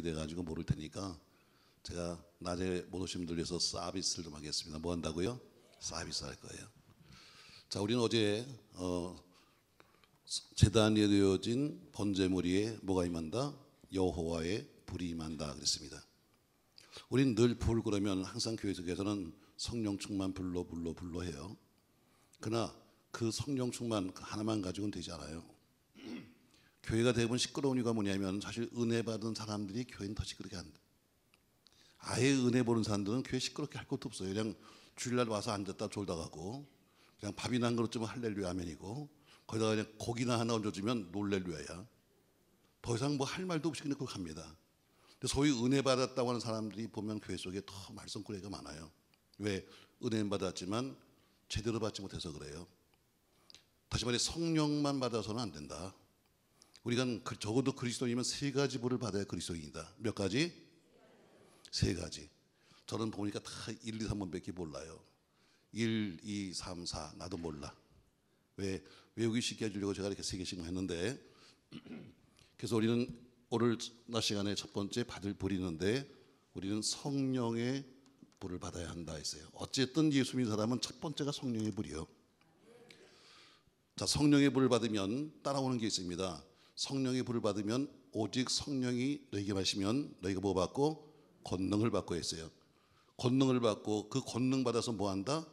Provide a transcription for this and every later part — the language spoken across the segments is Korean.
돼가지고 모를 테니까 제가 낮에 못 오신 분들 위해서 서비스를 좀 하겠습니다. 뭐 한다고요? 서비스 할 거예요. 자, 우리는 어제 제단에 되어진 번제물 위에 뭐가 임한다? 여호와의 불이 임한다 그랬습니다. 우리는 늘 불 그러면 항상 교회 속에서는 성령 충만 불로 해요. 그러나 그 성령 충만 하나만 가지고는 되지 않아요. 교회가 대부분 시끄러운 이유가 뭐냐면 사실 은혜 받은 사람들이 교회는 더 시끄럽게 한다. 아예 은혜 보는 사람들은 교회 시끄럽게 할 것도 없어요. 그냥 주일날 와서 앉았다 졸다 가고 그냥 밥이나 한 그릇 주면 할렐루야 아멘이고 거기다가 그냥 고기나 하나 얹어주면 놀렐루야야. 더 이상 뭐 할 말도 없이 그냥 그거 갑니다. 소위 은혜 받았다고 하는 사람들이 보면 교회 속에 더 말썽꾸러기가 많아요. 왜? 은혜 받았지만 제대로 받지 못해서 그래요. 다시 말해 성령만 받아서는 안 된다. 우리가 적어도 그리스도인이면 세 가지 불을 받아야 그리스도인이다. 몇 가지? 세 가지. 저는 보니까 다 1, 2, 3번밖에 몰라요. 1, 2, 3, 4 나도 몰라. 왜? 외우기 쉽게 해주려고 제가 이렇게 세 개씩 했는데 그래서 우리는 오늘 낮 시간에 첫 번째 받을 불이 있는데 우리는 성령의 불을 받아야 한다 했어요. 어쨌든 예수 믿는 사람은 첫 번째가 성령의 불이요. 자, 성령의 불을 받으면 따라오는 게 있습니다. 성령의 불을 받으면 오직 성령이 너에게 마시면 너희가 뭐 받고? 권능을 받고 했어요. 권능을 받고 그 권능 받아서 뭐 한다?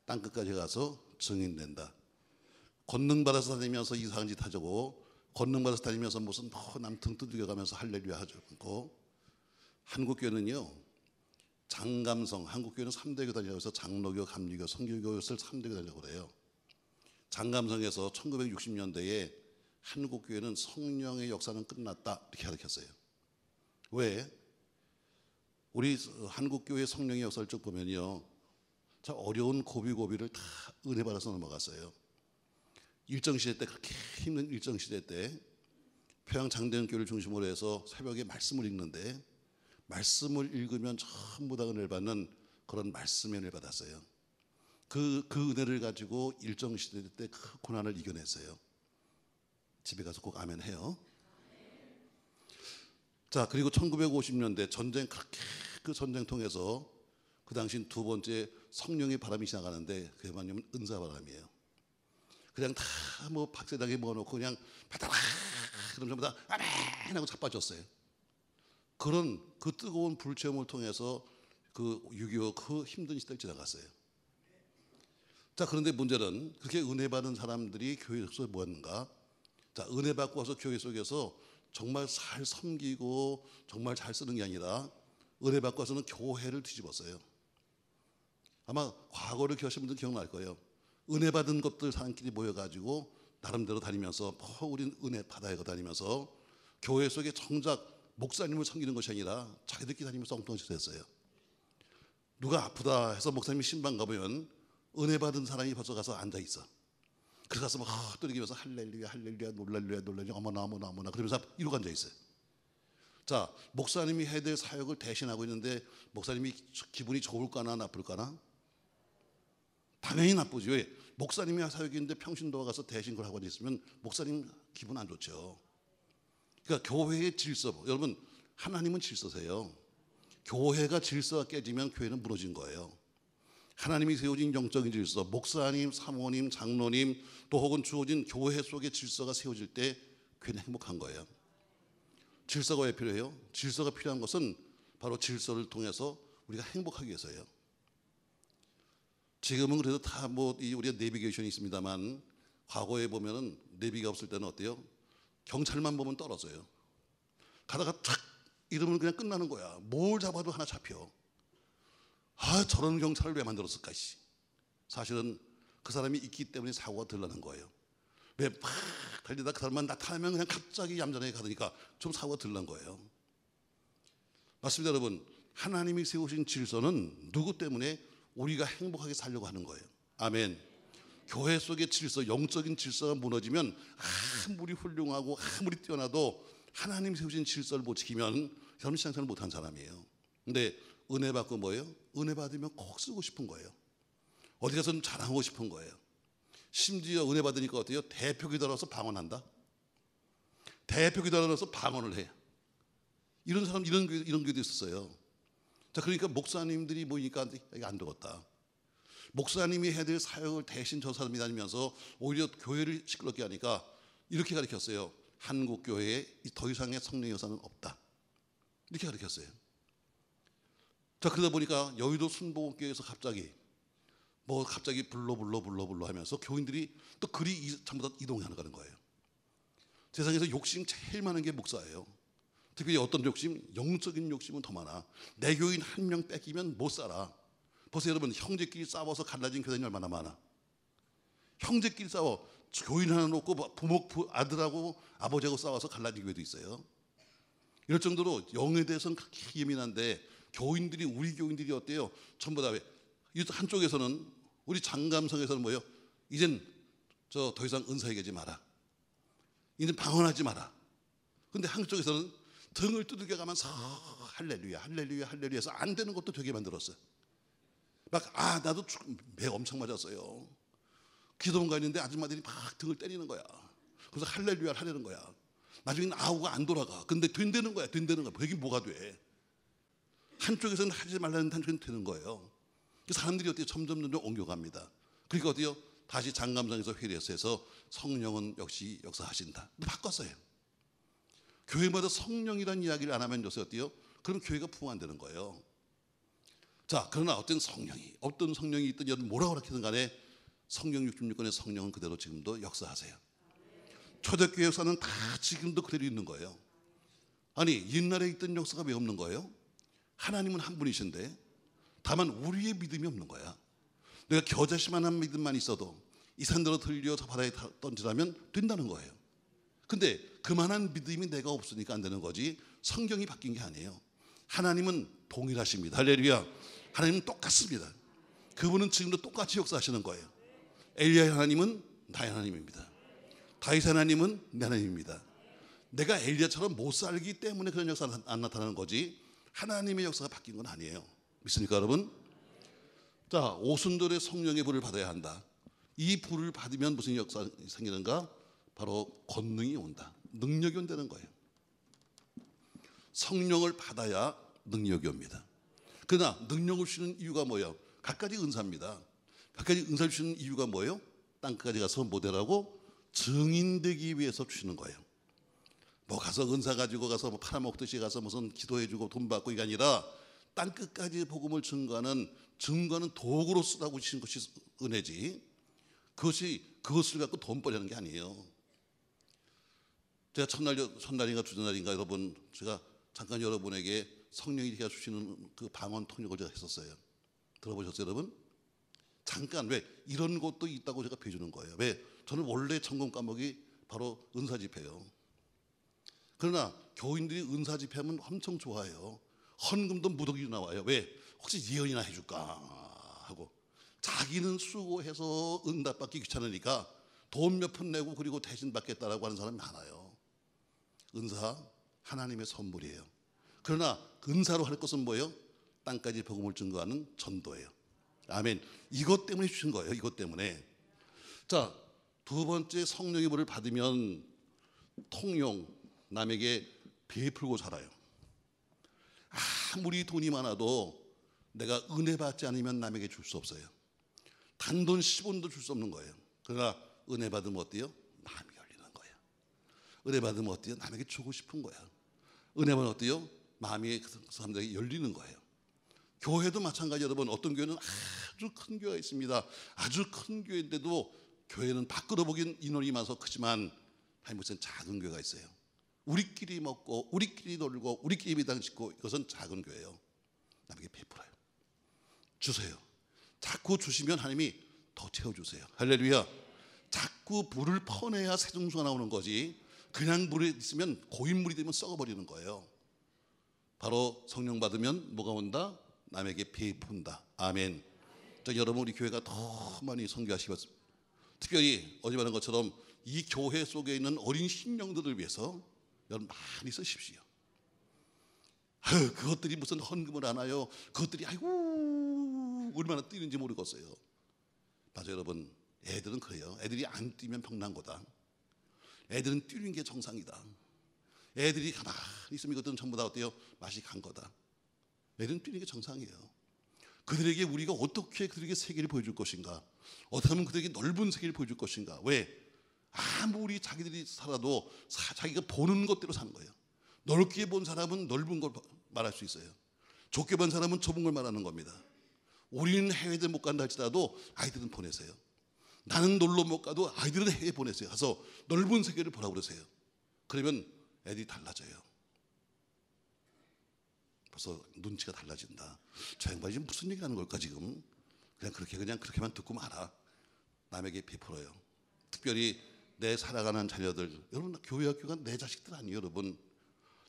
땅끝까지 가서 증인된다. 권능 받아서 다니면서 이상한 짓 하자고 권능 받아서 다니면서 무슨 남 등 두들겨가면서 할렐루야 하죠. 한국교회는요 장감성, 한국교회는 3대 교단이라고 해서 장로교, 감리교, 성교교를 3대 교단이라고 그래요. 장감성에서 1960년대에 한국교회는 성령의 역사는 끝났다 이렇게 가르쳤어요. 왜? 우리 한국교회 성령의 역사를 쭉 보면요 자 어려운 고비고비를 다 은혜 받아서 넘어갔어요. 일정시대 때 그렇게 힘든 일정시대 때 평양 장대현교회를 중심으로 해서 새벽에 말씀을 읽는데 말씀을 읽으면 전부 다 은혜를 받는 그런 말씀의 은혜를 받았어요. 그 은혜를 가지고 일정시대 때 그 고난을 이겨냈어요. 집에 가서 꼭 아멘 해요. 자, 그리고 1950년대 전쟁 그렇게 그 전쟁 통해서 그 당시 두 번째 성령의 바람이 지나가는데 그게 뭐냐면 은사바람이에요. 그냥 다 뭐 박세당에 모아놓고 그냥 받아라 그럼 전부 다 아멘 하고 자빠졌어요. 그런 그 뜨거운 불체험을 통해서 그 6.25 그 힘든 시대를 지나갔어요. 자, 그런데 문제는 그렇게 은혜 받은 사람들이 교회 속에서 뭐였는가? 자, 은혜 받고 와서 교회 속에서 정말 잘 섬기고 정말 잘 쓰는 게 아니라 은혜 받고 와서는 교회를 뒤집었어요. 아마 과거를 기억하시는 분들 기억날 거예요. 은혜 받은 것들 사람끼리 모여가지고 나름대로 다니면서 우린 은혜 받아야 다니면서 교회 속에 정작 목사님을 섬기는 것이 아니라 자기들끼리 다니면서 엉뚱한 짓을 했어요. 누가 아프다 해서 목사님이 신방 가보면 은혜 받은 사람이 벌써 가서 앉아있어. 그래서 가서 막 헛들이면서 할렐루야 할렐루야 놀랄루야 어머나 어머나 어머나 그러면서 이러고 앉아있어요. 자, 목사님이 해야 될 사역을 대신하고 있는데 목사님이 기분이 좋을까나 나쁠까나? 당연히 나쁘죠. 왜? 목사님이 사역인데 평신도가 가서 대신 그걸 하고 있으면 목사님 기분 안 좋죠. 그러니까 교회의 질서, 여러분 하나님은 질서세요. 교회가 질서가 깨지면 교회는 무너진 거예요. 하나님이 세워진 영적인 질서, 목사님, 사모님, 장로님 또 혹은 주어진 교회 속의 질서가 세워질 때 교회는 행복한 거예요. 질서가 왜 필요해요? 질서가 필요한 것은 바로 질서를 통해서 우리가 행복하기 위해서예요. 지금은 그래도 다 뭐 우리가 내비게이션이 있습니다만 과거에 보면은 내비가 없을 때는 어때요? 경찰만 보면 떨어져요. 가다가 탁 이러면 그냥 끝나는 거야. 뭘 잡아도 하나 잡혀. 아, 저런 경찰을 왜 만들었을까? 사실은 그 사람이 있기 때문에 사고가 덜 나는 거예요. 왜 막 달리다 그 사람만 나타나면 그냥 갑자기 얌전하게 가니까 좀 사고가 덜 난 거예요. 맞습니다, 여러분. 하나님이 세우신 질서는 누구 때문에? 우리가 행복하게 살려고 하는 거예요. 아멘. 교회 속의 질서, 영적인 질서가 무너지면 아무리 훌륭하고 아무리 뛰어나도 하나님 세우신 질서를 못 지키면 저는 신앙생활을 못한 사람이에요. 근데 은혜 받고 뭐예요? 은혜 받으면 꼭 쓰고 싶은 거예요. 어디 가서 자랑하고 싶은 거예요. 심지어 은혜 받으니까 어때요? 대표 기도라서 방언한다. 대표 기도라서 방언을 해. 이런 사람 이런 교회도 있었어요. 자, 그러니까 목사님들이 모이니까 이게 안 되겠다. 목사님이 해야 될 사역을 대신 저 사람이 다니면서 오히려 교회를 시끄럽게 하니까 이렇게 가르쳤어요. 한국 교회에 더 이상의 성령의 역사는 없다. 이렇게 가르쳤어요. 자, 그러다 보니까 여의도 순복음교회에서 갑자기 불러 하면서 교인들이 또 그리 전부 다 이동하는 거예요. 세상에서 욕심 제일 많은 게 목사예요. 특별히 어떤 욕심? 영적인 욕심은 더 많아. 내 교인 한 명 뺏기면 못 살아. 보세요 여러분, 형제끼리 싸워서 갈라진 교단이 얼마나 많아. 형제끼리 싸워. 교인 하나 놓고 아들하고 아버지하고 싸워서 갈라진 교회도 있어요. 이럴 정도로 영에 대해서는 그렇게 예민한데 우리 교인들이 어때요? 전부 다 한쪽에서는 우리 장감성에서는 뭐예요? 이젠 더 이상 은사 얘기하지 마라. 이젠 방언하지 마라. 근데 한쪽에서는 등을 두들겨 가면서 할렐루야 할렐루야 할렐루야 해서 안 되는 것도 되게 만들었어요. 나도 매 엄청 맞았어요. 기도원 가 있는데 아줌마들이 막 등을 때리는 거야. 그래서 할렐루야를 하려는 거야. 나중에는 아우가 안 돌아가. 근데 된다는 거야. 그게 뭐가 돼? 한쪽에서는 하지 말라는 한쪽에는 되는 거예요. 사람들이 어떻게 점점 옮겨갑니다. 그러니까 어때요? 다시 장감성에서 회례해서 성령은 역시 역사하신다. 바꿨어요. 교회마다 성령이라는 이야기를 안 하면 요새 어때요? 그럼 교회가 부흥 안 되는 거예요. 자, 그러나 어떤 성령이 있든 여러분 뭐라고 하든 간에 성령 66권의 성령은 그대로 지금도 역사하세요. 초대교회 역사는 다 지금도 그대로 있는 거예요. 아니 옛날에 있던 역사가 왜 없는 거예요? 하나님은 한 분이신데 다만 우리의 믿음이 없는 거야. 내가 겨자씨만한 믿음만 있어도 이 산대로 들려 저 바다에 던지라면 된다는 거예요. 근데 그만한 믿음이 내가 없으니까 안 되는 거지 성경이 바뀐 게 아니에요. 하나님은 동일하십니다. 할렐루야. 하나님은 똑같습니다. 그분은 지금도 똑같이 역사하시는 거예요. 엘리야의 하나님은 나의 하나님입니다. 다윗의 하나님은 내 하나님입니다. 내가 엘리야처럼 못 살기 때문에 그런 역사가 안 나타나는 거지 하나님의 역사가 바뀐 건 아니에요. 믿습니까 여러분? 자, 오순절에 성령의 불을 받아야 한다. 이 불을 받으면 무슨 역사가 생기는가? 바로 권능이 온다. 능력이 온다는 거예요. 성령을 받아야 능력이 옵니다. 그러나 능력을 주시는 이유가 뭐예요? 갖가지 은사입니다. 갖가지 은사를 주시는 이유가 뭐예요? 땅끝까지 가서 모델하고 증인되기 위해서 주시는 거예요. 가서 은사 가지고 가서 팔아먹듯이 가서 무슨 기도해주고 돈 받고 이게 아니라 땅끝까지 복음을 증거하는 도구로 쓰라고 주신 것이 은혜지. 그것을 갖고 돈 벌려는 게 아니에요. 제가 첫날인가 두날인가 여러분 제가 잠깐 여러분에게 성령이 제가 주시는 그 방언 통역을 제가 했었어요. 들어보셨어요 여러분? 잠깐 왜 이런 것도 있다고 제가 배주는 거예요. 왜? 저는 원래 전공 과목이 바로 은사 집회예요. 그러나 교인들이 은사 집회하면 엄청 좋아해요. 헌금도 무더기 나와요. 왜? 혹시 예언이나 해줄까 하고 자기는 수고해서 응답받기 귀찮으니까 돈 몇 푼 내고 그리고 대신 받겠다라고 하는 사람이 많아요. 은사 하나님의 선물이에요. 그러나 은사로 할 것은 뭐예요? 땅까지 복음을 증거하는 전도예요. 아멘. 이것 때문에 주신 거예요. 이것 때문에. 자, 두 번째 성령의 불을 받으면 통용 남에게 베풀고 살아요. 아무리 돈이 많아도 내가 은혜 받지 않으면 남에게 줄 수 없어요. 단돈 10원도 줄 수 없는 거예요. 그러나 은혜 받으면 어때요? 마음이 열리는 거예요. 은혜 받으면 어때요? 남에게 주고 싶은 거야. 은혜 받으면 어때요? 마음이 그 사람들에게 열리는 거예요. 교회도 마찬가지. 여러분 어떤 교회는 아주 큰 교회가 있습니다. 아주 큰 교회인데도 교회는 밖으로 보기엔 인원이 많아서 크지만 무슨 작은 교회가 있어요. 우리끼리 먹고 우리끼리 놀고 우리끼리 미당 짓고 이것은 작은 교회예요. 남에게 베풀어요. 주세요. 자꾸 주시면 하나님이 더 채워주세요. 할렐루야. 자꾸 물을 퍼내야 새정수가 나오는 거지 그냥 물에 있으면 고인물이 되면 썩어버리는 거예요. 바로 성령 받으면 뭐가 온다? 남에게 베푼다. 아멘. 여러분 우리 교회가 더 많이 선교하시겠습니다. 특별히 어제 말한 것처럼 이 교회 속에 있는 어린 신령들을 위해서 여러분 많이 쓰십시오. 그것들이 무슨 헌금을 하나요? 그것들이 아이고 얼마나 뛰는지 모르겠어요. 맞아요 여러분. 애들은 그래요. 애들이 안 뛰면 병난 거다. 애들은 뛰는 게 정상이다. 애들이 가만히 있으면 이것들은 전부 다 어때요? 맛이 간 거다. 애들은 뛰는 게 정상이에요. 그들에게 우리가 어떻게 그들에게 세계를 보여줄 것인가? 어떻게 하면 그들에게 넓은 세계를 보여줄 것인가? 왜? 아무리 자기들이 살아도 자기가 보는 것대로 사는 거예요. 넓게 본 사람은 넓은 걸 말할 수 있어요. 좁게 본 사람은 좁은 걸 말하는 겁니다. 우리는 해외에 못 간다 할지라도 아이들은 보내세요. 나는 놀러 못 가도 아이들은 해외에 보내세요. 가서 넓은 세계를 보라고 그러세요. 그러면 애들이 달라져요. 벌써 눈치가 달라진다. 저 양반이 지금 무슨 얘기하는 걸까 지금? 그냥 그렇게만 듣고 말아. 남에게 베풀어요. 특별히 내 살아가는 자녀들, 여러분 교회 학교가 내 자식들 아니에요, 여러분.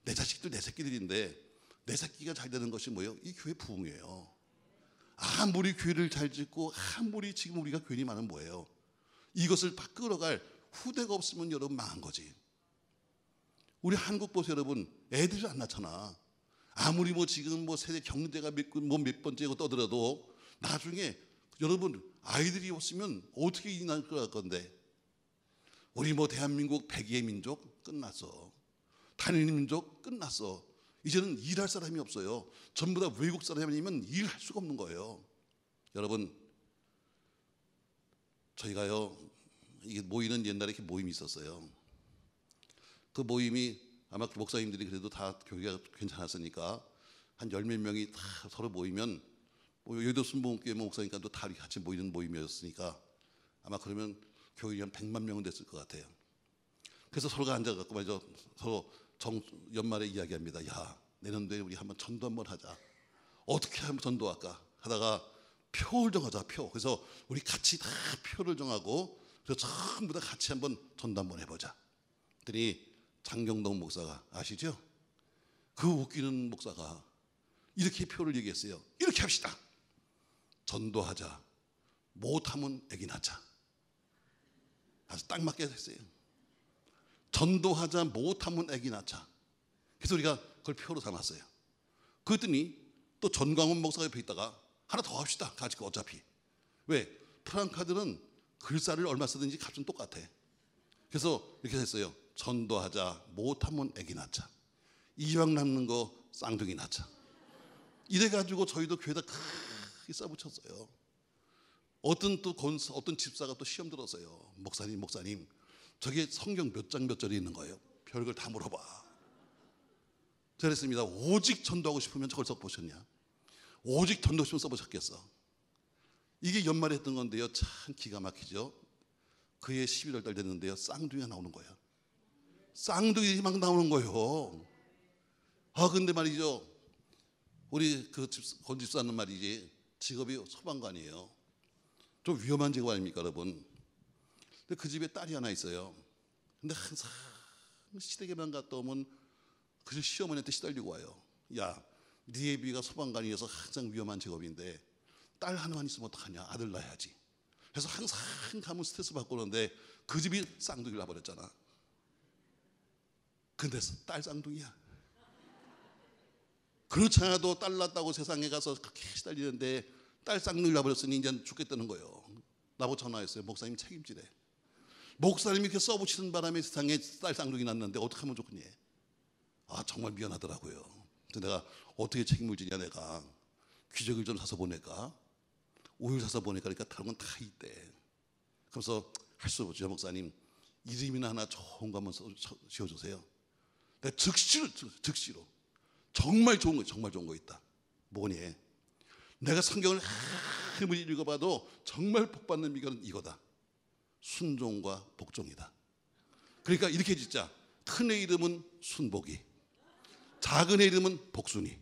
내 자식들 내 새끼들인데 내 새끼가 잘 되는 것이 뭐예요? 이 교회 부흥이에요. 아무리 교회를 잘 짓고 아무리 지금 우리가 교인이 많으면 뭐예요? 이것을 끌어갈 후대가 없으면 여러분 망한 거지. 우리 한국 보세요, 여러분. 애들이 안 낳잖아. 아무리 지금 세대 경제가 몇 번째고 떠들어도 나중에 여러분 아이들이 없으면 어떻게 일어날 건데. 우리 대한민국 100의 민족 끝났어. 단일 민족 끝났어. 이제는 일할 사람이 없어요. 전부 다 외국 사람이면 일할 수가 없는 거예요. 여러분, 저희가요, 이게 모이는 옛날에 이렇게 모임이 있었어요. 그 모임이 아마 목사님들이 그래도 다 교회가 괜찮았으니까 한 10몇 명이 다 서로 모이면 여의도 순복음교회 목사니까 또 다 같이 모이는 모임이었으니까 아마 그러면 교인이 한 100만 명은 됐을 것 같아요. 그래서 서로가 앉아갖고 말이죠. 서로 연말에 이야기합니다. 야, 내년도에 우리 한번 전도 한번 하자. 어떻게 하면 전도할까? 하다가 표를 정하자, 표. 그래서 우리 같이 다 표를 정하고 그래서 전부 다 같이 한번 전도 한번 해보자. 그랬더니 장경동 목사가 아시죠? 그 웃기는 목사가 이렇게 표를 얘기했어요. 이렇게 합시다. 전도하자. 못하면 애기 낳자. 아주 딱 맞게 했어요. 전도하자, 못하면 애기 낳자. 그래서 우리가 그걸 표로 삼았어요. 그랬더니 또 전광훈 목사가 옆에 있다가 하나 더 합시다. 같이 어차피. 왜? 프랑카드는 글자를 얼마 쓰든지 값은 똑같아. 그래서 이렇게 했어요. 전도하자, 못하면 애기 낳자. 이왕 낳는 거 쌍둥이 낳자. 이래가지고 저희도 교회에다 크게 써붙였어요. 어떤 집사가 또 시험 들었어요. 목사님, 저게 성경 몇 장 몇 절이 있는 거예요? 별걸 다 물어봐. 제가 그랬습니다. 오직 전도하고 싶으면 저걸 써보셨냐? 오직 전도하시면 써보셨겠어. 이게 연말에 했던 건데요. 참 기가 막히죠. 그해 11월 달 됐는데요. 쌍둥이가 나오는 거예요. 쌍둥이 막 나오는 거예요. 근데 말이죠. 우리 권 집사는 말이지 직업이 소방관이에요. 좀 위험한 직업 아닙니까, 여러분? 근데 그 집에 딸이 하나 있어요. 근데 항상 시댁에만 갔다 오면 그 시어머니한테 시달리고 와요. 야, 네 애비가 소방관이어서 항상 위험한 직업인데 딸 하나만 있으면 어떡하냐? 아들 낳아야지. 그래서 항상 가면 스트레스 받고 그러는데 그 집이 쌍둥이를 낳아버렸잖아. 근데 딸 쌍둥이야. 그렇지 않아도 딸 낳았다고 세상에 가서 그렇게 시달리는데 딸 쌍둥이를 낳아버렸으니 이제 죽겠다는 거예요. 나보고 전화했어요. 목사님 책임지래. 목사님이 이렇게 써붙이는 바람에 세상에 딸 쌍둥이 낳았는데 어떻게 하면 좋겠니? 정말 미안하더라고요. 그래서 내가 어떻게 책임을 지냐, 내가 귀저귀를 좀 사서 보낼까? 우유 사서 보낼까? 그러니까 다른 건 다 있대. 그래서 할 수 없죠. 목사님 이름이나 하나 좋은 거 한번 지어주세요. 내가 즉시로 정말 좋은 거 있다. 뭐니? 내가 성경을 아무리 읽어봐도 정말 복받는 비결은 이거다. 순종과 복종이다. 그러니까 이렇게 짓자. 큰 애 이름은 순복이, 작은 애 이름은 복순이.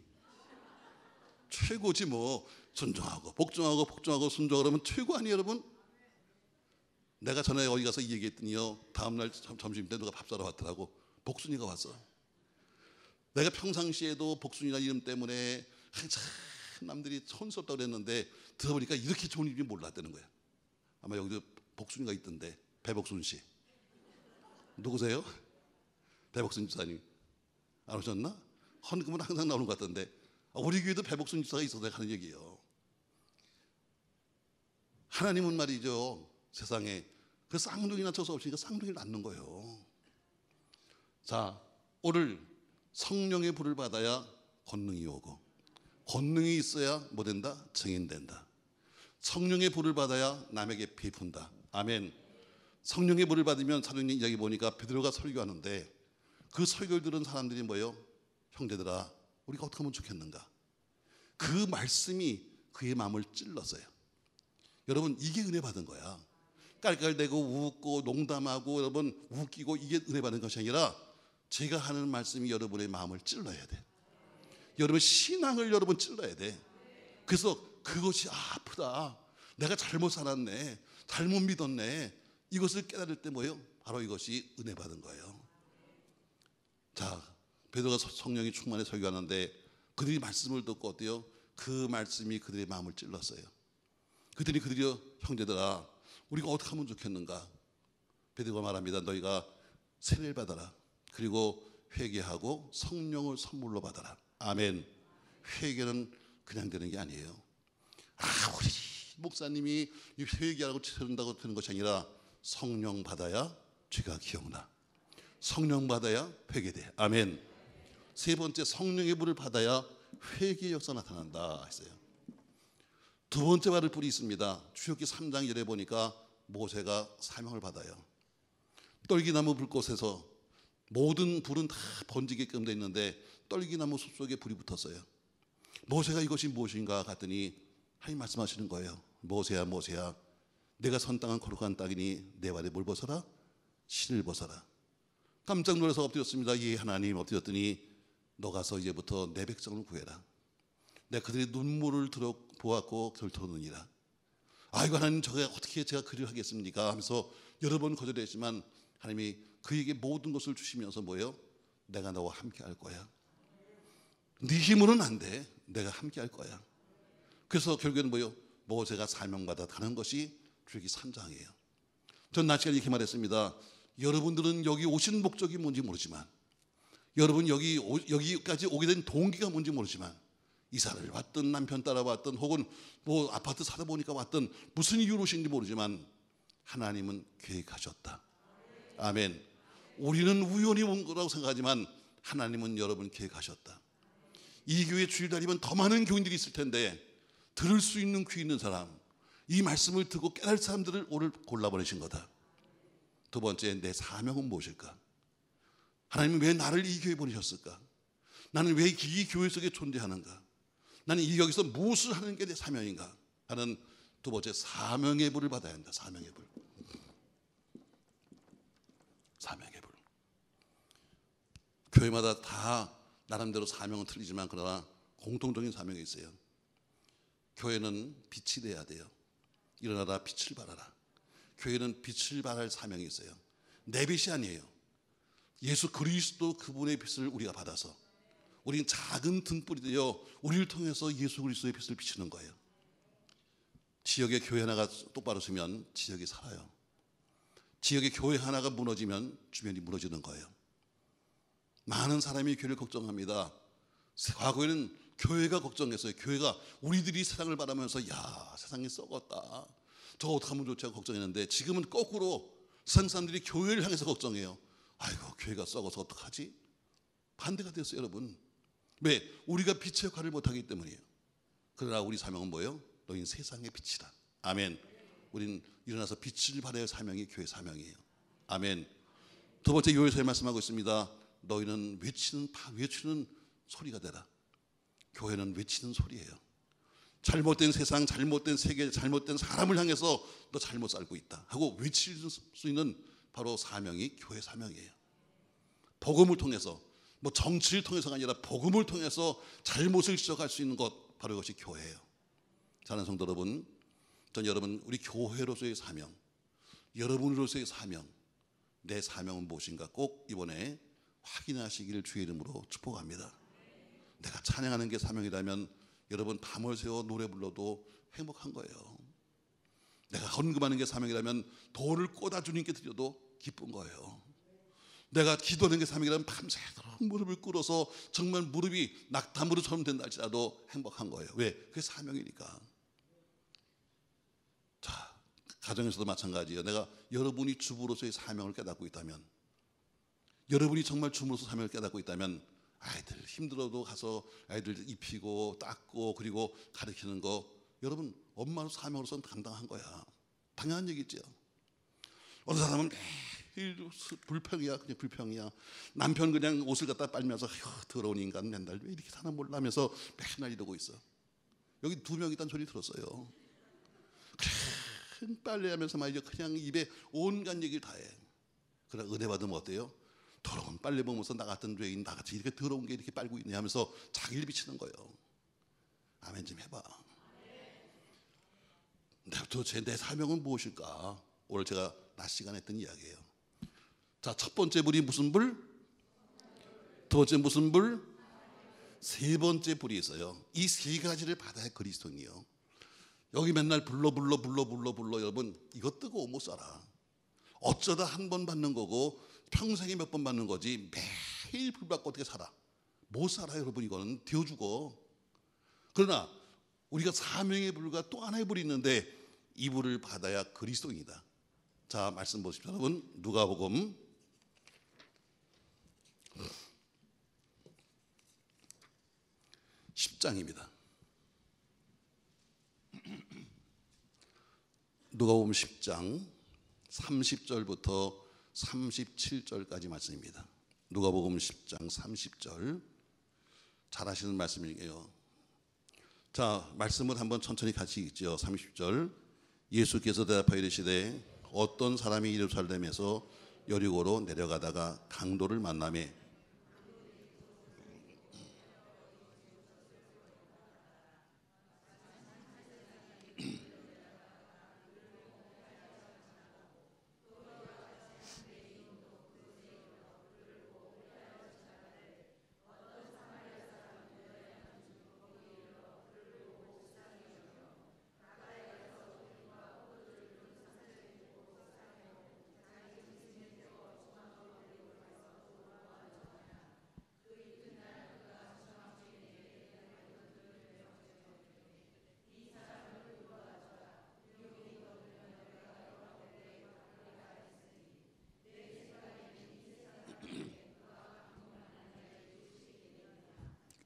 최고지 뭐. 순종하고 복종하고 순종하면 최고 아니에요, 여러분? 내가 전에 어디 가서 이 얘기했더니요, 다음날 점심 때 누가 밥 사러 왔더라고. 복순이가 왔어. 내가 평상시에도 복순이라는 이름 때문에 참 남들이 촌스럽다고 그랬는데 들어보니까 이렇게 좋은 이름이 몰랐다는 거야. 아마 여기도 복순이가 있던데. 배복순 씨 누구세요? 배복순 집사님 안 오셨나? 헌금은 항상 나오는 것 같던데. 우리 교회도 배복순 집사가 있어서 내가 하는 얘기예요. 하나님은 말이죠, 세상에 그 쌍둥이 낳쳐서 없으니까 쌍둥이를 낳는 거예요. 자, 오늘 성령의 불을 받아야 권능이 오고, 권능이 있어야 뭐 된다? 증인된다. 성령의 불을 받아야 남에게 베푼다. 아멘. 성령의 불을 받으면 사도행전 이야기 보니까 베드로가 설교하는데 그 설교를 들은 사람들이 뭐예요? 형제들아, 우리가 어떻게 하면 좋겠는가? 그 말씀이 그의 마음을 찔렀어요. 여러분, 이게 은혜 받은 거야. 깔깔대고 웃고 농담하고 여러분 웃기고 이게 은혜 받은 것이 아니라 제가 하는 말씀이 여러분의 마음을 찔러야 돼. 여러분 신앙을 여러분 찔러야 돼. 그래서 그것이 아프다, 내가 잘못 살았네, 잘못 믿었네, 이것을 깨달을 때 뭐예요? 바로 이것이 은혜 받은 거예요. 자, 베드로가 성령이 충만해 설교하는데 그들이 말씀을 듣고 어때요? 그 말씀이 그들의 마음을 찔렀어요. 그들이 형제들아, 우리가 어떻게 하면 좋겠는가? 베드로가 말합니다. 너희가 세례를 받아라. 그리고 회개하고 성령을 선물로 받아라. 아멘. 회개는 그냥 되는 게 아니에요. 우리 목사님이 회개하고 채른다고 되는 것이 아니라 성령 받아야 죄가 기억나. 성령 받아야 회개돼. 아멘. 세 번째, 성령의 불을 받아야 회개의 역사 나타난다 했어요. 두 번째 받을 불이 있습니다. 출애굽기 3장 1에 보니까 모세가 사명을 받아요. 떨기나무 불꽃에서 모든 불은 다 번지게끔 돼 있는데 떨기나무 숲 속에 불이 붙었어요. 모세가 이것이 무엇인가 갔더니 하나님 말씀하시는 거예요. 모세야, 모세야, 내가 선 땅은 거룩한 땅이니 내 발에 뭘 벗어라? 신을 벗어라. 깜짝 놀라서 엎드렸습니다. 예, 하나님. 엎드렸더니 너 가서 이제부터 내 백성을 구해라. 내가 그들의 눈물을 보았고 들터느니라. 아이고 하나님, 저게 어떻게 제가 그리를 하겠습니까? 하면서 여러 번 거절했지만 하나님이 그에게 모든 것을 주시면서 뭐예요? 내가 너와 함께 할 거야. 네 힘으로는 안 돼. 내가 함께 할 거야. 그래서 결국에는 뭐예요? 모세가 사명받아 가는 것이 출애굽기 3장이에요. 전 낮 시간에 이렇게 말했습니다. 여러분들은 여기 오신 목적이 뭔지 모르지만, 여러분 여기까지 오게 된 동기가 뭔지 모르지만, 이사를 왔든 남편 따라왔든 혹은 뭐 아파트 사다 보니까 왔든 무슨 이유로 오신지 모르지만 하나님은 계획하셨다. 아멘. 우리는 우연히 온 거라고 생각하지만 하나님은 여러분 계획하셨다. 이 교회 주일 다니면 더 많은 교인들이 있을 텐데 들을 수 있는 귀 있는 사람, 이 말씀을 듣고 깨달을 사람들을 오늘 골라보내신 거다. 두 번째, 내 사명은 무엇일까? 하나님은 왜 나를 이 교회에 보내셨을까? 나는 왜 이 교회 속에 존재하는가? 나는 여기서 무엇을 하는 게 내 사명인가 하는 두 번째, 사명의 불을 받아야 한다. 사명의 불. 사명의 불. 교회마다 다 나름대로 사명은 틀리지만 그러나 공통적인 사명이 있어요. 교회는 빛이 돼야 돼요. 일어나라, 빛을 발하라. 교회는 빛을 발할 사명이 있어요. 내 빛이 아니에요. 예수 그리스도 그분의 빛을 우리가 받아서 우리는 작은 등불이 되어 우리를 통해서 예수 그리스도의 빛을 비추는 거예요. 지역의 교회 하나가 똑바로 서면 지역이 살아요. 지역의 교회 하나가 무너지면 주변이 무너지는 거예요. 많은 사람이 교회를 걱정합니다. 과거에는 교회가 걱정했어요. 교회가 우리들이 세상을 바라면서 야, 세상이 썩었다, 저거 어떻게 하면 좋지 하고 걱정했는데 지금은 거꾸로 세상 사람들이 교회를 향해서 걱정해요. 아이고, 교회가 썩어서 어떡하지? 반대가 됐어요, 여러분. 왜? 우리가 빛의 역할을 못하기 때문이에요. 그러나 우리 사명은 뭐예요? 너희는 세상의 빛이다. 아멘. 우리는 일어나서 빛을 발할 사명이 교회 사명이에요. 아멘. 두 번째, 요에서에 말씀하고 있습니다. 너희는 외치는 소리가 되라. 교회는 외치는 소리예요. 잘못된 세상, 잘못된 세계, 잘못된 사람을 향해서 너 잘못 살고 있다 하고 외칠 수 있는 바로 사명이 교회 사명이에요. 복음을 통해서, 뭐 정치를 통해서가 아니라 복음을 통해서 잘못을 지적할 수 있는 것, 바로 이것이 교회예요. 사랑하는 성도 여러분, 전 여러분 우리 교회로서의 사명, 여러분으로서의 사명, 내 사명은 무엇인가 꼭 이번에 확인하시기를 주의 이름으로 축복합니다. 내가 찬양하는 게 사명이라면 여러분 밤을 새워 노래 불러도 행복한 거예요. 내가 헌금하는 게 사명이라면 돈을 꽂아 주님께 드려도 기쁜 거예요. 내가 기도하는 게 사명이라면 밤새도록 무릎을 꿇어서 정말 무릎이 낙타무릎처럼 된다 할지라도 행복한 거예요. 왜? 그게 사명이니까. 자, 가정에서도 마찬가지예요. 내가 여러분이 주부로서의 사명을 깨닫고 있다면, 여러분이 정말 주님으로서 사명을 깨닫고 있다면 아이들 힘들어도 가서 아이들 입히고 닦고 그리고 가르치는 거 여러분 엄마로 사명으로서는 감당한 거야. 당연한 얘기죠. 어느 사람은 매일 불평이야. 그냥 불평이야. 남편 그냥 옷을 갖다 빨면서 더러운 인간 맨날 왜 이렇게 사나 몰라면서 맨날 이러고 있어. 여기 2명 있다는 소리 들었어요. 큰 빨래하면서 말이죠. 그냥 입에 온갖 얘기를 다 해. 그러나 은혜 받으면 어때요? 더러운 빨래 보면서 나 같은 죄인 나같이 이렇게 더러운 게 이렇게 빨고 있네 하면서 자기를 비치는 거예요. 아멘 좀 해봐. 도대체 내 사명은 무엇일까? 오늘 제가 낮 시간에 했던 이야기예요. 자, 첫 번째 불이 무슨 불? 두 번째 무슨 불? 세 번째 불이 있어요. 이 세 가지를 받아야 그리스도인이요. 여기 맨날 불러 여러분 이거 뜨거워 못 살아. 어쩌다 한 번 받는 거고 평생에 몇 번 받는 거지 매일 불 받고 어떻게 살아? 못 살아요 여러분. 이거는 되어 죽어. 그러나 우리가 사명의 불과 또 하나의 불이 있는데 이 불을 받아야 그리스도인이다. 자, 말씀 보십시오 여러분. 누가복음 10장입니다. 누가복음 10장 30절부터 37절까지 말씀입니다. 누가복음 10장 30절 잘 아시는 말씀이에요. 자, 말씀을 한번 천천히 같이 읽죠. 30절 예수께서 대답하여 이르시되 어떤 사람이 예루살렘에서 여리고로 내려가다가 강도를 만나매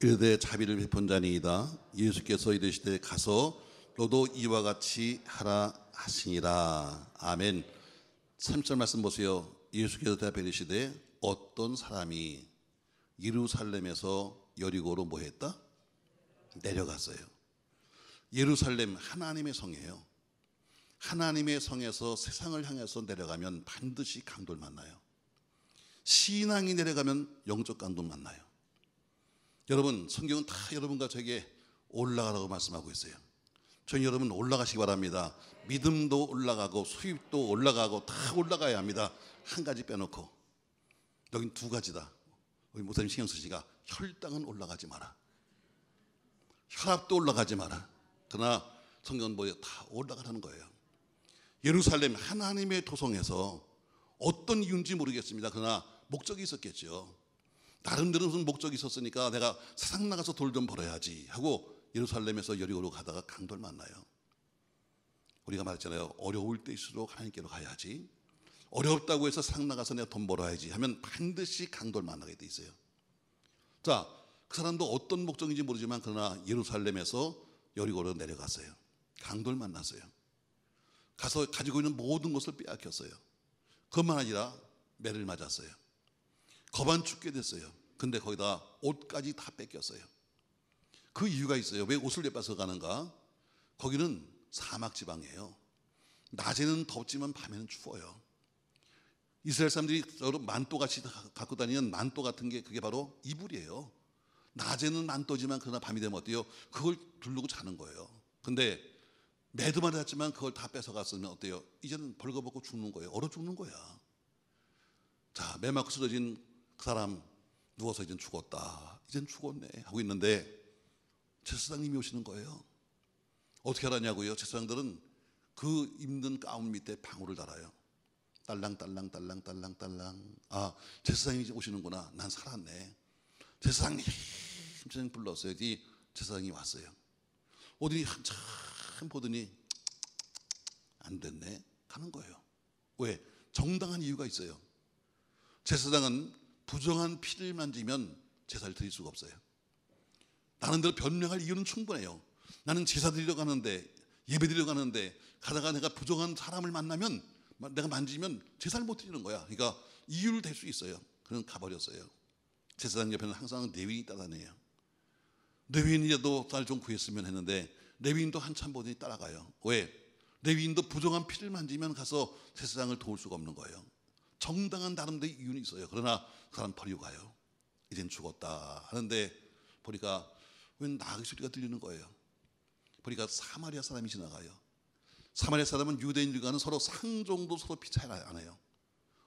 이르되 자비를 베푼 자니이다. 예수께서 이르시되 가서 너도 이와 같이 하라 하시니라. 아멘. 3절 말씀 보세요. 예수께서 대답하여 이르시되 어떤 사람이 예루살렘에서 여리고로 뭐 했다? 내려갔어요. 예루살렘 하나님의 성이에요. 하나님의 성에서 세상을 향해서 내려가면 반드시 강도를 만나요. 신앙이 내려가면 영적 강도를 만나요. 여러분 성경은 다 여러분과 저에게 올라가라고 말씀하고 있어요. 저는 여러분 올라가시기 바랍니다. 믿음도 올라가고 수입도 올라가고 다 올라가야 합니다. 한 가지 빼놓고 여긴 2가지다. 우리 목사님 신경 쓰시니까 혈당은 올라가지 마라. 혈압도 올라가지 마라. 그러나 성경은 뭐예요? 다 올라가라는 거예요. 예루살렘 하나님의 도성에서 어떤 이유인지 모르겠습니다. 그러나 목적이 있었겠죠. 나름대로 무슨 목적이 있었으니까 내가 세상 나가서 돈 좀 벌어야지 하고 예루살렘에서 여리고로 가다가 강도를 만나요. 우리가 말했잖아요. 어려울 때일수록 하나님께로 가야지. 어렵다고 해서 세상 나가서 내가 돈 벌어야지 하면 반드시 강도를 만나게 돼 있어요. 자, 그 사람도 어떤 목적인지 모르지만 그러나 예루살렘에서 여리고로 내려갔어요. 강도를 만났어요. 가서 가지고 있는 모든 것을 빼앗겼어요. 그것만 아니라 매를 맞았어요. 거반 죽게 됐어요. 근데 거기다 옷까지 다 뺏겼어요. 그 이유가 있어요. 왜 옷을 빼앗아 가는가? 거기는 사막 지방이에요. 낮에는 덥지만 밤에는 추워요. 이스라엘 사람들이 만또같이 갖고 다니는 만또 같은 게 그게 바로 이불이에요. 낮에는 만또지만 그러나 밤이 되면 어때요? 그걸 두르고 자는 거예요. 근데 매도 맞았지만 그걸 다 뺏어갔으면 어때요? 이제는 벌거벗고 죽는 거예요. 얼어 죽는 거야. 자, 매 맞고 쓰러진 그 사람 누워서 이젠 죽었다. 이젠 죽었네 하고 있는데 제사장님이 오시는 거예요. 어떻게 하라냐고요? 제사장들은 그 입는 가운 밑에 방울을 달아요. 딸랑딸랑. 아, 제사장이 오시는구나. 난 살았네. 제사장님 힘차게 불렀어요. 이 제사장이 왔어요. 오더니 한참 보더니 안 됐네. 가는 거예요. 왜? 정당한 이유가 있어요. 제사장은 부정한 피를 만지면 제사를 드릴 수가 없어요. 나는 대로 변명할 이유는 충분해요. 나는 제사 드리러 가는데, 예배 드리러 가는데 가다가 내가 부정한 사람을 만나면, 내가 만지면 제사를 못 드리는 거야. 그러니까 이유를 댈 수 있어요. 그는 가버렸어요. 제사장 옆에는 항상 레위인이 따라다녀요. 레위인이라도 날 좀 구했으면 했는데 레위인도 한참 보더니 따라가요. 왜? 레위인도 부정한 피를 만지면 가서 제사장을 도울 수가 없는 거예요. 정당한 나름대로 이유는 있어요. 그러나 그 사람 버리고 가요. 이젠 죽었다 하는데 보니까 웬 나귀 소리가 들리는 거예요. 보니까 사마리아 사람이 지나가요. 사마리아 사람은 유대인들과는 서로 상종도 서로 피 차이 안 해요.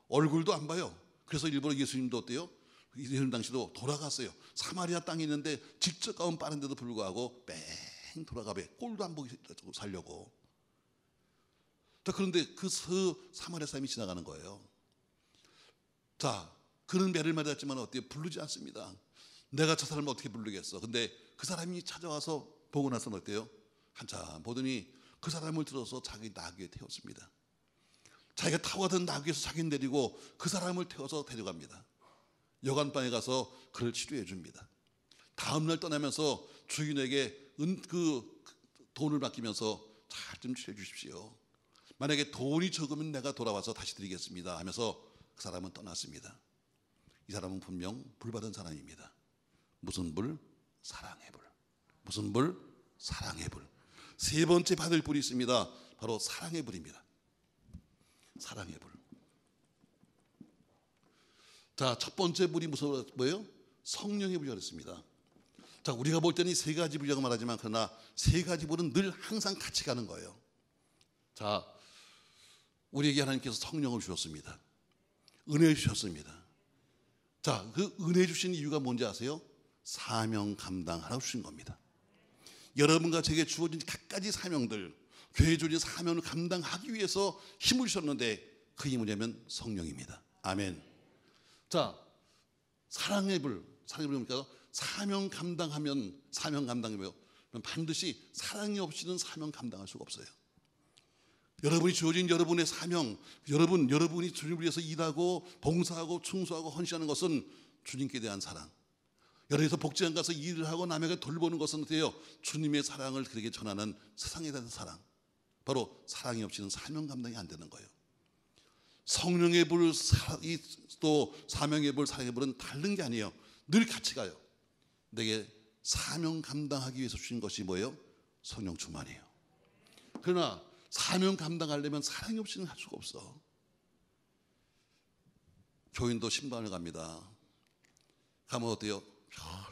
얼굴도 안 봐요. 그래서 일부러 예수님도 어때요? 예수님 당시도 돌아갔어요. 사마리아 땅에 있는데 직접 가면 빠른데도 불구하고 뺑 돌아가배 꼴도 안 보고 살려고. 자, 그런데 그 사마리아 사람이 지나가는 거예요. 자, 그는 매를 맞았지만 어때요? 부르지 않습니다. 내가 저 사람을 어떻게 부르겠어? 근데 그 사람이 찾아와서 보고 나서는 어때요? 한참 보더니 그 사람을 들어서 자기 나귀에 태웠습니다. 자기가 타고 가던 나귀에서 자기를 내리고 그 사람을 태워서 데려갑니다. 여관방에 가서 그를 치료해 줍니다. 다음날 떠나면서 주인에게 그 돈을 맡기면서 잘 좀 치료해 주십시오. 만약에 돈이 적으면 내가 돌아와서 다시 드리겠습니다 하면서 그 사람은 떠났습니다. 이 사람은 분명 불 받은 사람입니다. 무슨 불? 사랑의 불. 무슨 불? 사랑의 불. 세 번째 받을 불이 있습니다. 바로 사랑의 불입니다. 사랑의 불. 자, 첫 번째 불이 뭐예요? 성령의 불이라고 했습니다. 자, 우리가 볼 때는 세 가지 불이라고 말하지만 그러나 세 가지 불은 늘 항상 같이 가는 거예요. 자, 우리에게 하나님께서 성령을 주셨습니다. 은혜 주셨습니다. 자, 그 은혜 주신 이유가 뭔지 아세요? 사명 감당하라고 주신 겁니다. 여러분과 제게 주어진 갖가지 사명들, 교회 주어진 사명을 감당하기 위해서 힘을 주셨는데 그 힘이 뭐냐면 성령입니다. 아멘. 자, 사랑의 불, 사랑의 불 뭡니까? 사명 감당하면, 사명 감당이 뭐예요? 반드시 사랑이 없이는 사명 감당할 수가 없어요. 여러분이 주어진 여러분의 사명, 여러분이 주님을 위해서 일하고 봉사하고 충수하고 헌신하는 것은 주님께 대한 사랑. 여러분에서 복지관 가서 일을 하고 남에게 돌보는 것은 어때요? 주님의 사랑을 그에게 전하는 세상에 대한 사랑. 바로 사랑이 없이는 사명 감당이 안 되는 거예요. 성령의 불, 또 사명의 불, 사랑의 불은 다른 게 아니에요. 늘 같이 가요. 내게 사명 감당하기 위해서 주신 것이 뭐예요? 성령 충만이에요. 그러나 사명 감당하려면 사랑이 없이는 할 수가 없어. 교인도 신방을 갑니다. 가면 어때요?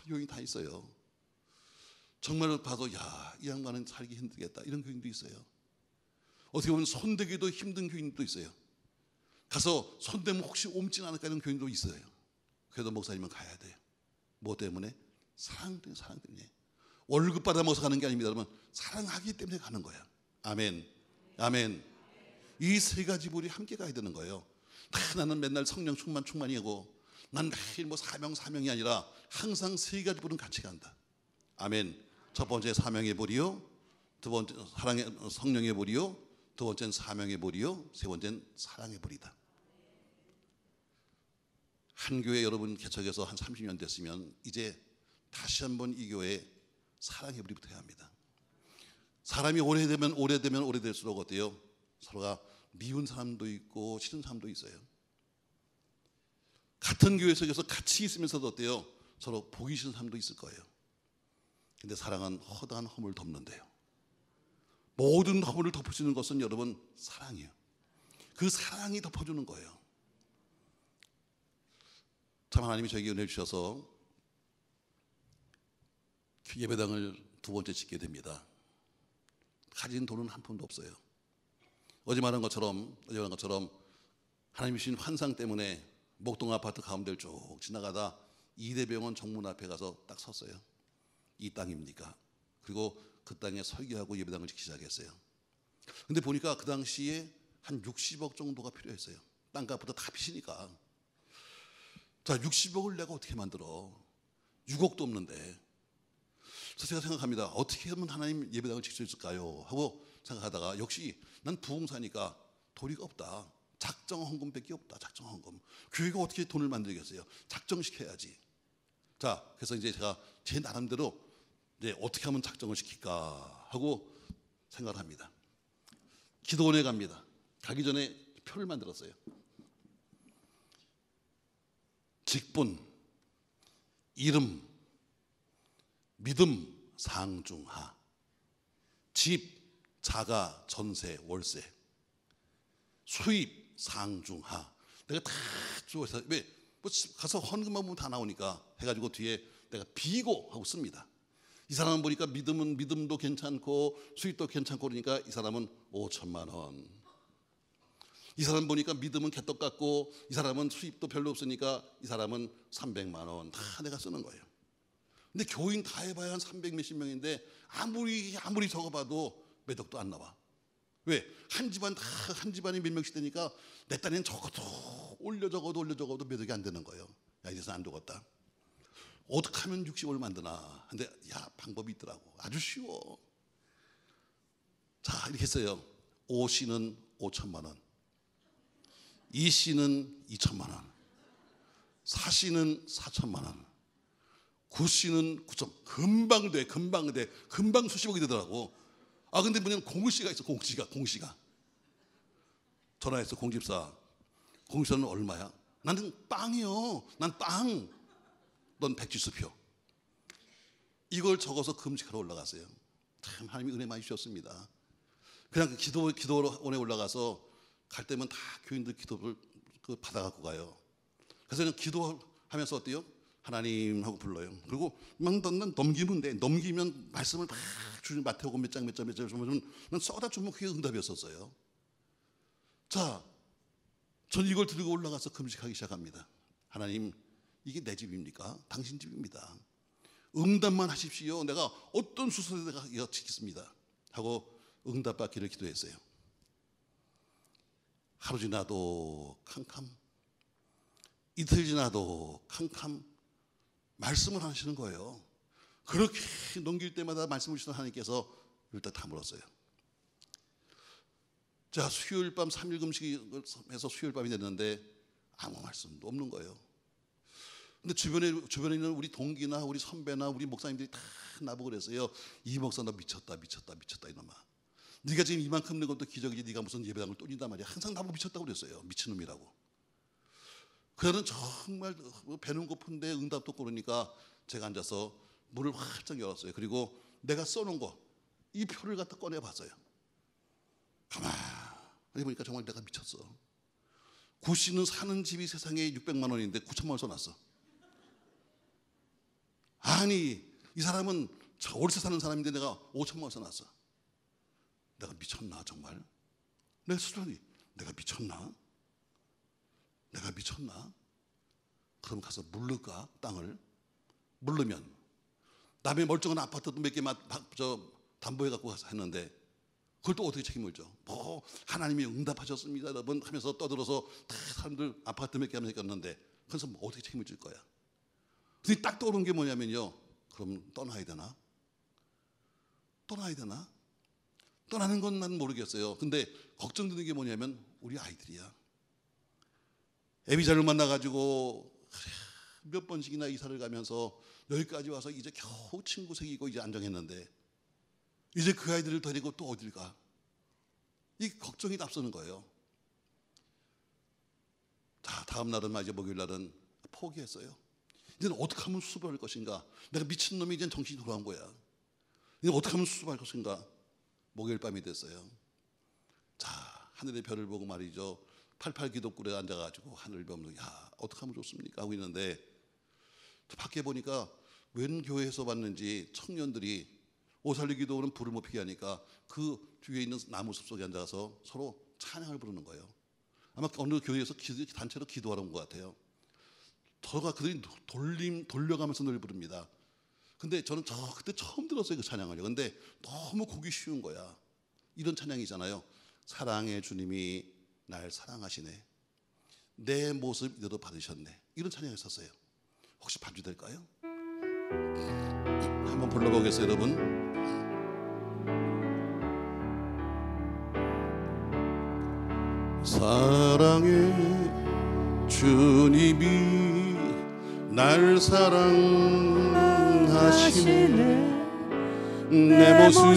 교인이 다 있어요. 정말 봐도 야, 이 양반은 살기 힘들겠다 이런 교인도 있어요. 어떻게 보면 손대기도 힘든 교인도 있어요. 가서 손대면 혹시 옮진 않을까 이런 교인도 있어요. 그래도 목사님은 가야 돼요. 뭐 때문에? 사랑 때문에. 월급 받아 먹어서 가는 게 아닙니다. 여러분, 사랑하기 때문에 가는 거야. 아멘. 아멘. 이 세 가지 불이 함께 가야 되는 거예요. 나는 맨날 성령 충만이고 난 매일 뭐 사명이 아니라 항상 세 가지 불은 같이 간다. 아멘. 첫 번째 사명의 불이요, 두 번째 성령의 불이요, 두 번째는 사명의 불이요, 세 번째는 사랑의 불이다. 한 교회 여러분 개척해서 한 30년 됐으면 이제 다시 한번 이 교회에 사랑의 불이 붙어야 합니다. 사람이 오래될수록 어때요? 서로가 미운 사람도 있고 싫은 사람도 있어요. 같은 교회 속에서 같이 있으면서도 어때요? 서로 보기 싫은 사람도 있을 거예요. 근데 사랑은 허다한 허물을 덮는데요. 모든 허물을 덮어주는 것은 여러분 사랑이에요. 그 사랑이 덮어주는 거예요. 참 하나님이 저에게 은혜를 주셔서 예배당을 두 번째 짓게 됩니다. 가진 돈은 한 푼도 없어요. 어제 말한 것처럼 하나님이 주신 환상 때문에 목동 아파트 가운데를 쭉 지나가다 이대병원 정문 앞에 가서 딱 섰어요. 이 땅입니까? 그리고 그 땅에 설교하고 예배당을 짓기 시작했어요. 근데 보니까 그 당시에 한 60억 정도가 필요했어요. 땅값부터 다 빚이니까. 자, 60억을 내가 어떻게 만들어? 6억도 없는데. 그래서 제가 생각합니다. 어떻게 하면 하나님 예배당을 짓을 수 있을까요? 하고 생각하다가 역시 난 부흥사니까 도리가 없다. 작정 헌금밖에 없다. 작정 헌금. 교회가 어떻게 돈을 만들겠어요? 작정시켜야지. 자, 그래서 이제 제가 제 나름대로 이제 어떻게 하면 작정을 시킬까 하고 생각을 합니다. 기도원에 갑니다. 가기 전에 표를 만들었어요. 직분, 이름, 믿음, 상중하, 집, 자가, 전세, 월세, 수입, 상중하. 내가 다 주어서 왜 뭐 가서 헌금만 보면 다 나오니까 해가지고 뒤에 내가 비고 하고 씁니다. 이 사람은 보니까 믿음은 믿음도 괜찮고 수입도 괜찮고 그러니까 이 사람은 5천만 원. 이 사람 보니까 믿음은 개떡 같고 이 사람은 수입도 별로 없으니까 이 사람은 300만 원. 다 내가 쓰는 거예요. 근데 교인 다 해봐야 한 300 몇십 명인데 아무리 적어봐도 몇 억도 안 나와. 왜? 한 집안이 몇 명씩 되니까 내 딴에는 적어도 올려 적어도 몇 억이 안 되는 거예요. 야, 이제서 안 되겠다. 어떻게 하면 60억을 만드나. 근데 야, 방법이 있더라고. 아주 쉬워. 자, 이렇게 했어요. O 씨는 5천만 원, 이 씨는 2천만 원, 4 씨는 4천만 원, 9 씨는 9천. 금방 수십억이 되더라고. 아, 근데 뭐냐면 공씨가 있어. 공씨가 전화해서 공집사, 공집사는 얼마야? 나는 빵이요. 난 빵. 넌 백지수표. 이걸 적어서 금식하러 올라갔어요. 참 하나님이 은혜 많이 주셨습니다. 그냥 기도원에 올라가서 갈 때면 다 교인들 기도를 받아갖고 가요. 그래서 그냥 기도하면서 어때요? 하나님 하고 불러요. 그리고 난 넘기면 돼. 넘기면 말씀을 막 주님 마태복음 몇 장 주면 난 써다 주면 그게 응답이었었어요. 자, 전 이걸 들고 올라가서 금식하기 시작합니다. 하나님, 이게 내 집입니까? 당신 집입니다. 응답만 하십시오. 내가 어떤 수술에 내가 이어지겠습니다 하고 응답받기를 기도했어요. 하루 지나도 캄캄, 이틀 지나도 캄캄, 말씀을 하시는 거예요. 그렇게 넘길 때마다 말씀을 주시는 하나님께서 일단 다 물었어요. 자, 수요일 밤 3일 금식을 해서 수요일 밤이 됐는데 아무 말씀도 없는 거예요. 근데 주변에 있는 우리 동기나 우리 선배나 우리 목사님들이 다 나보고 그랬어요. 이 목사 너 미쳤다 이놈아. 네가 지금 이만큼 낸 것도 기적이지. 네가 무슨 예배당을 또 다 말이야. 항상 나보고 미쳤다고 그랬어요. 미친놈이라고. 그날은 정말 배는 고픈데 응답도 없고 그러니까 제가 앉아서 문을 활짝 열었어요. 그리고 내가 써놓은 거, 이 표를 갖다 꺼내봤어요. 가만히 보니까 정말 내가 미쳤어. 구 씨는 사는 집이 세상에 600만 원인데 9천만 원 써놨어. 아니, 이 사람은 월세 사는 사람인데 내가 5천만 원 써놨어. 내가 미쳤나 정말? 내 스스로니 내가 미쳤나? 그럼 가서 물를까? 땅을 물르면 남의 멀쩡한 아파트도 몇 개만 담보해 갖고 가서 했는데 그걸 또 어떻게 책임을 져? 뭐 하나님이 응답하셨습니다 여러분 하면서 떠들어서 다 사람들 아파트 몇 개 하면서 꼈는데 그래서 뭐 어떻게 책임을 질 거야? 근데 딱 떠오른 게 뭐냐면요. 그럼 떠나야 되나? 떠나는 건 난 모르겠어요. 근데 걱정되는 게 뭐냐면 우리 아이들이야. 애비자를 만나가지고 몇 번씩이나 이사를 가면서 여기까지 와서 이제 겨우 친구 생기고 이제 안정했는데 이제 그 아이들을 데리고 또 어딜 가? 이 걱정이 앞서는 거예요. 자, 다음 날은 이제 목요일 날은 포기했어요. 이제는 어떻게 하면 수습할 것인가? 내가 미친놈이 이제 정신이 돌아온 거야. 이제 어떻게 하면 수습할 것인가? 목요일 밤이 됐어요. 자, 하늘의 별을 보고 말이죠. 88 기독굴에 앉아가지고 하늘을 보면 야, 어떻게 하면 좋습니까? 하고 있는데 밖에 보니까 웬 교회에서 봤는지 청년들이 오살리 기도는 불을 못 피게 하니까 그 뒤에 있는 나무 숲 속에 앉아서 서로 찬양을 부르는 거예요. 아마 어느 교회에서 단체로 기도하러 온 것 같아요. 저가 그들이 돌려가면서 노래 부릅니다. 근데 저는 그때 처음 들었어요, 그 찬양을요. 근데 너무 곡이 쉬운 거야. 이런 찬양이잖아요. 사랑의 주님이 날 사랑하시네. 내 모습 이대로 받으셨네. 이런 찬양을 썼어요. 혹시 반주될까요? 한번 불러보겠어요, 여러분. 사랑의 주님이 날 사랑하시네. 내 모습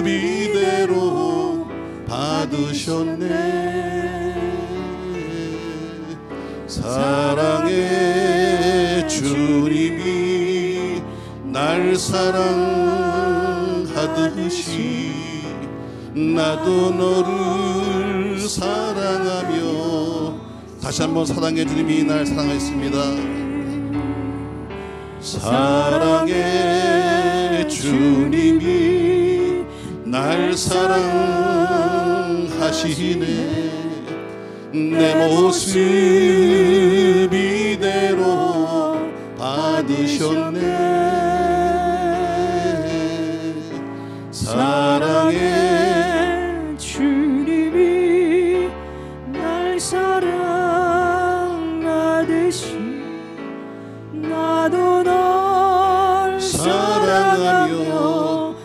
이대로 받으셨네. 사랑의 주님이 날 사랑하듯이 나도 너를 사랑하며. 다시 한번 사랑의 주님이 날 사랑했습니다. 사랑의 주님이 날 사랑하시네. 내 모습 이대로 받으셨네. 사랑의 주님이 날 사랑하듯이 나도 널 사랑하며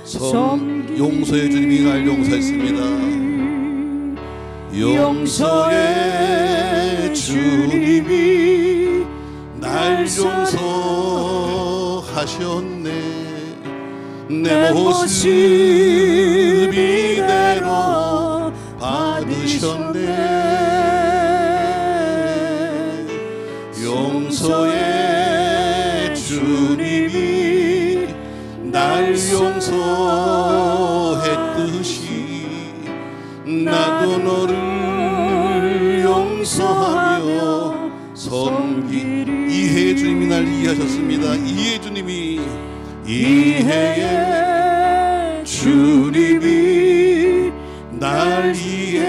용서의 주님이 날 용서했습니다. 용서의 주님이 날 용서하셨네. 내 모습 이대로 받으셨네. 용서의 주님이 날 용서했듯이 나도 너를 용서하며 섬기리. 이해의 주님이 날 이해하셨습니다. 이해의 주님이, 이해의 주님이 날 이해하셨네.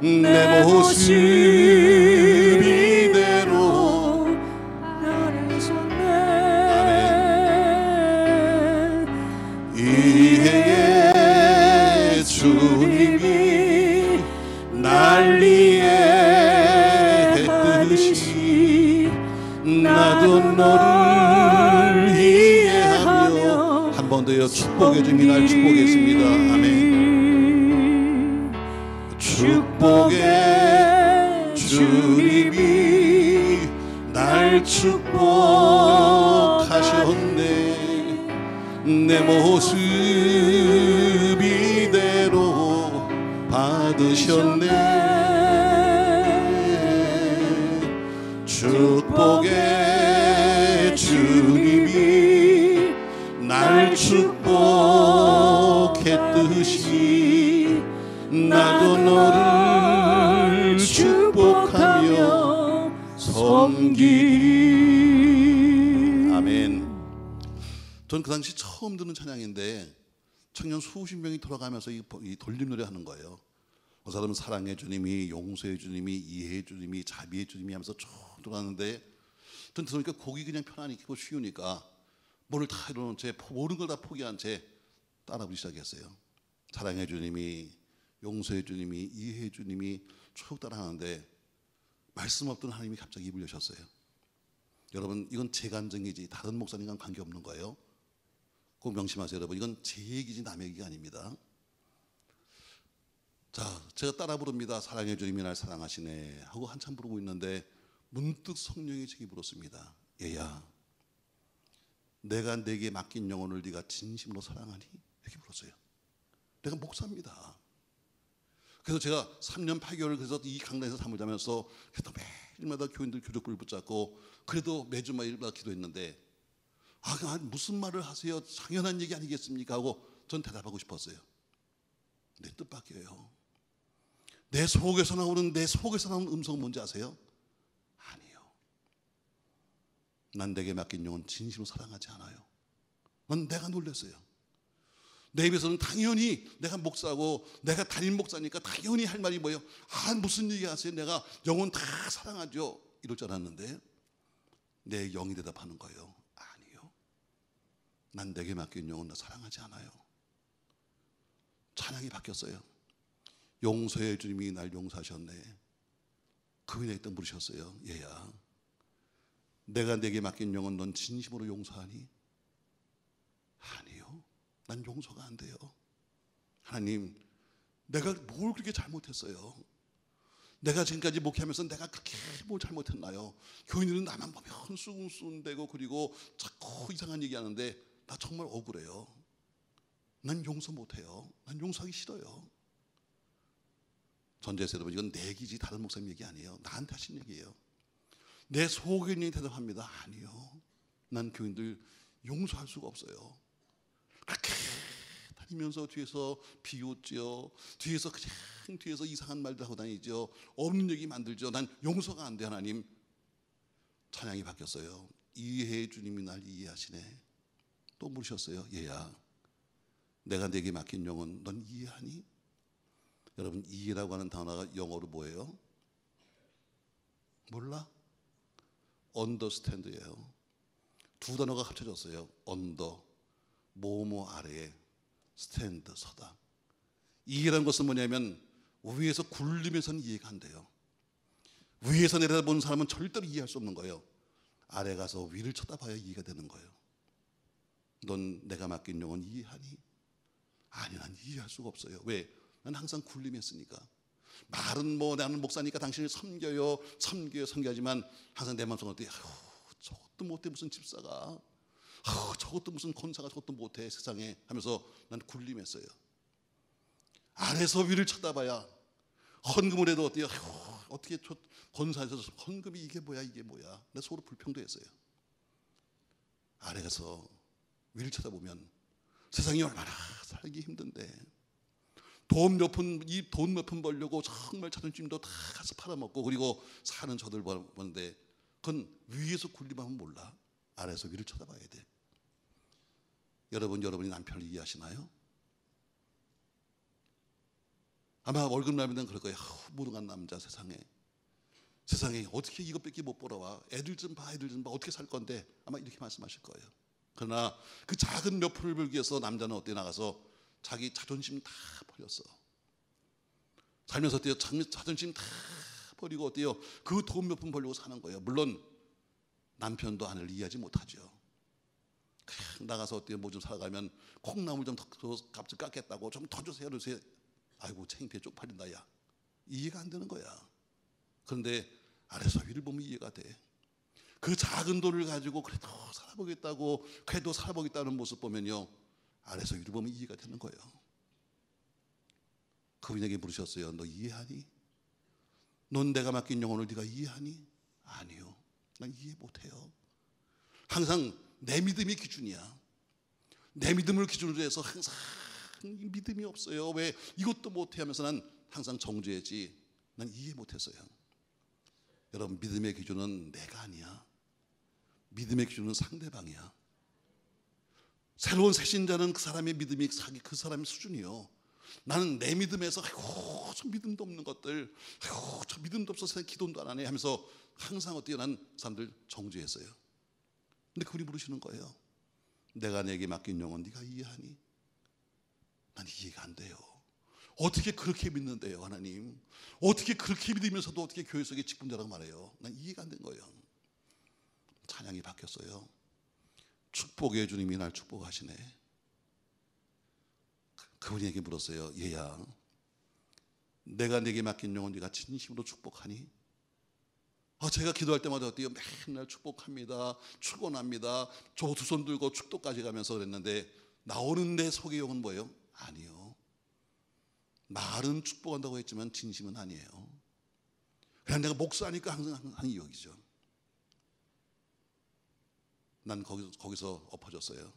내 모습 이대로 나르셨네. 이해의 주님이 날 이해했듯이 나도 너를 이해하며. 한 번 더요. 축복의 주님이 날 축복했습니다. 아멘. 축복의 주님이 날 축복하셨네. 내 모습 이대로 받으셨네. 축복의 주님이 날 축복했듯이 나도 너를 축복하며 섬기리. 아멘. 전 그 당시 처음 듣는 찬양인데 청년 수십 명이 돌아가면서 이 돌림노래 하는 거예요. 그 사람은 사랑의 주님이, 용서의 주님이, 이해의 주님이, 자비의 주님이 하면서 쭉 돌아가는데 전 들으니까 곡이 그냥 편안히 있고 쉬우니까 뭐를 다 이러는 채, 모든 걸 다 포기한 채 따라 부르기 시작했어요. 사랑의 주님이, 용서의 주님이, 이해의 주님이 쭉 따라하는데 말씀 없던 하나님이 갑자기 입을 여셨어요. 여러분, 이건 제 감정이지 다른 목사님과는 관계없는 거예요. 꼭 명심하세요. 여러분, 이건 제 얘기지 남의 얘기가 아닙니다. 자, 제가 따라 부릅니다. 사랑의 주님이 날 사랑하시네 하고 한참 부르고 있는데 문득 성령이 제게 물었습니다. 얘야, 내가 내게 맡긴 영혼을 네가 진심으로 사랑하니? 이렇게 물었어요. 내가 목사입니다. 그래서 제가 3년 8개월 그래서 이 강단에서 잠을 자면서 그래도 매일마다 교인들 교족부를 붙잡고 그래도 매주마다 기도했는데, 무슨 말을 하세요? 당연한 얘기 아니겠습니까? 하고 전 대답하고 싶었어요. 내 뜻밖이에요. 내 속에서 나오는 음성은 뭔지 아세요? 아니요. 난 내게 맡긴 영혼 진심으로 사랑하지 않아요. 난 내가 놀랐어요. 내 입에서는 당연히 내가 목사고 내가 담임 목사니까 당연히 할 말이 뭐예요? 무슨 얘기 하세요? 내가 영혼 다 사랑하죠. 이럴 줄 알았는데 내 영이 대답하는 거예요. 아니요. 난 내게 맡긴 영혼 나 사랑하지 않아요. 찬양이 바뀌었어요. 용서의 주님이 날 용서하셨네. 그분이 그때 물으셨어요. 얘야, 내가 내게 맡긴 영혼 넌 진심으로 용서하니? 아니요. 난 용서가 안 돼요. 하나님, 내가 뭘 그렇게 잘못했어요? 내가 지금까지 목회하면서 내가 그렇게 뭘 잘못했나요? 교인들은 나만 보면 쑥쑥대고 그리고 자꾸 이상한 얘기하는데 나 정말 억울해요. 난 용서 못해요. 난 용서하기 싫어요. 전재세 여러분, 이건 내 얘기지 다른 목사님 얘기 아니에요. 나한테 하신 얘기예요. 내 소견이 대답합니다. 아니요, 난 교인들 용서할 수가 없어요. 그렇게 다니면서 뒤에서 비웃죠. 뒤에서 그냥 뒤에서 이상한 말들 하고 다니죠. 없는 얘기 만들죠. 난 용서가 안 돼. 하나님, 찬양이 바뀌었어요. 이해해 주님이 날 이해하시네. 또 물으셨어요. 얘야, 내가 내게 맡긴 영혼 넌 이해하니? 여러분, 이해라고 하는 단어가 영어로 뭐예요? 몰라? understand예요. 두 단어가 합쳐졌어요. under, 뭐뭐 아래에, stand, 서다. 이해라는 것은 뭐냐면 위에서 굴리면서는 이해가 안 돼요. 위에서 내려다보는 사람은 절대로 이해할 수 없는 거예요. 아래 가서 위를 쳐다봐야 이해가 되는 거예요. 넌 내가 맡긴 영혼 이해하니? 아니, 난 이해할 수가 없어요. 왜? 난 항상 굴림했으니까. 말은 뭐 나는 목사니까 당신을 섬겨요, 섬겨야지만 항상 내 마음속에 저것도 못해 무슨 집사가, 저것도 무슨 권사가 저것도 못해 세상에 하면서 난 굴림했어요. 아래서 위를 쳐다봐야 헌금을 해도 어때요? 어떻게 권사에서 헌금이 이게 뭐야 내 속으로 불평도 했어요. 아래 가서 위를 쳐다보면 세상이 얼마나 살기 힘든데 돈 몇 푼 벌려고 정말 자존심도 다 가서 팔아먹고 그리고 사는 저들 보는데 그건 위에서 굴림하면 몰라. 아래에서 위를 쳐다봐야 돼. 여러분이 남편을 이해하시나요? 아마 월급날이면 그럴 거예요. 무능한 남자 세상에 어떻게 이것밖에 못 벌어와. 애들 좀 봐 어떻게 살 건데 아마 이렇게 말씀하실 거예요. 그러나 그 작은 몇 푼을 벌기 위해서 남자는 어떻게 나가서 자기 자존심 다 버렸어. 살면서 어때요? 자존심 다 버리고 어때요? 그 돈 몇 푼 벌려고 사는 거예요. 물론 남편도 아내를 이해하지 못하죠. 그냥 나가서 어때요? 뭐 좀 사가면 콩나물 좀 더 값을 깎겠다고 좀 더 주세요. 아이고 창피해 쪽팔린다 야. 이해가 안 되는 거야. 그런데 아래서 위를 보면 이해가 돼. 그 작은 돈을 가지고 그래도 살아보겠다는 모습 보면요, 아래서 위를 보면 이해가 되는 거예요. 그분에게 물으셨어요. 너 이해하니? 넌 내가 맡긴 영혼을 네가 이해하니? 아니요, 난 이해 못해요. 항상 내 믿음이 기준이야. 내 믿음을 기준으로 해서 항상 믿음이 없어요. 왜 이것도 못해 하면서 난 항상 정죄했지. 난 이해 못했어요. 여러분, 믿음의 기준은 내가 아니야. 믿음의 기준은 상대방이야. 새로운 새신자는 그 사람의 믿음이 그 사람의 수준이요. 나는 내 믿음에서 저 믿음도 없는 것들, 저 믿음도 없어서 기도도 안 하네 하면서 항상 어때요? 난 사람들 정죄했어요. 근데 그분이 물으시는 거예요. 내가 내게 맡긴 영혼 네가 이해하니? 난 이해가 안 돼요. 어떻게 그렇게 믿는데요, 하나님? 어떻게 그렇게 믿으면서도 어떻게 교회 속에 직분자라고 말해요? 난 이해가 안 된 거예요. 찬양이 바뀌었어요. 축복의 주님이 날 축복하시네. 그분에게 물었어요. 얘야, 내가 내게 맡긴 영혼 네가 진심으로 축복하니? 제가 기도할 때마다 어때요? 맨날 축복합니다, 축원합니다, 저 두 손 들고 축도까지 가면서 그랬는데 나오는 내 속의 영은 뭐예요? 아니요. 말은 축복한다고 했지만 진심은 아니에요. 그냥 내가 목사니까 항상 하는 여기죠. 난 거기서 엎어졌어요.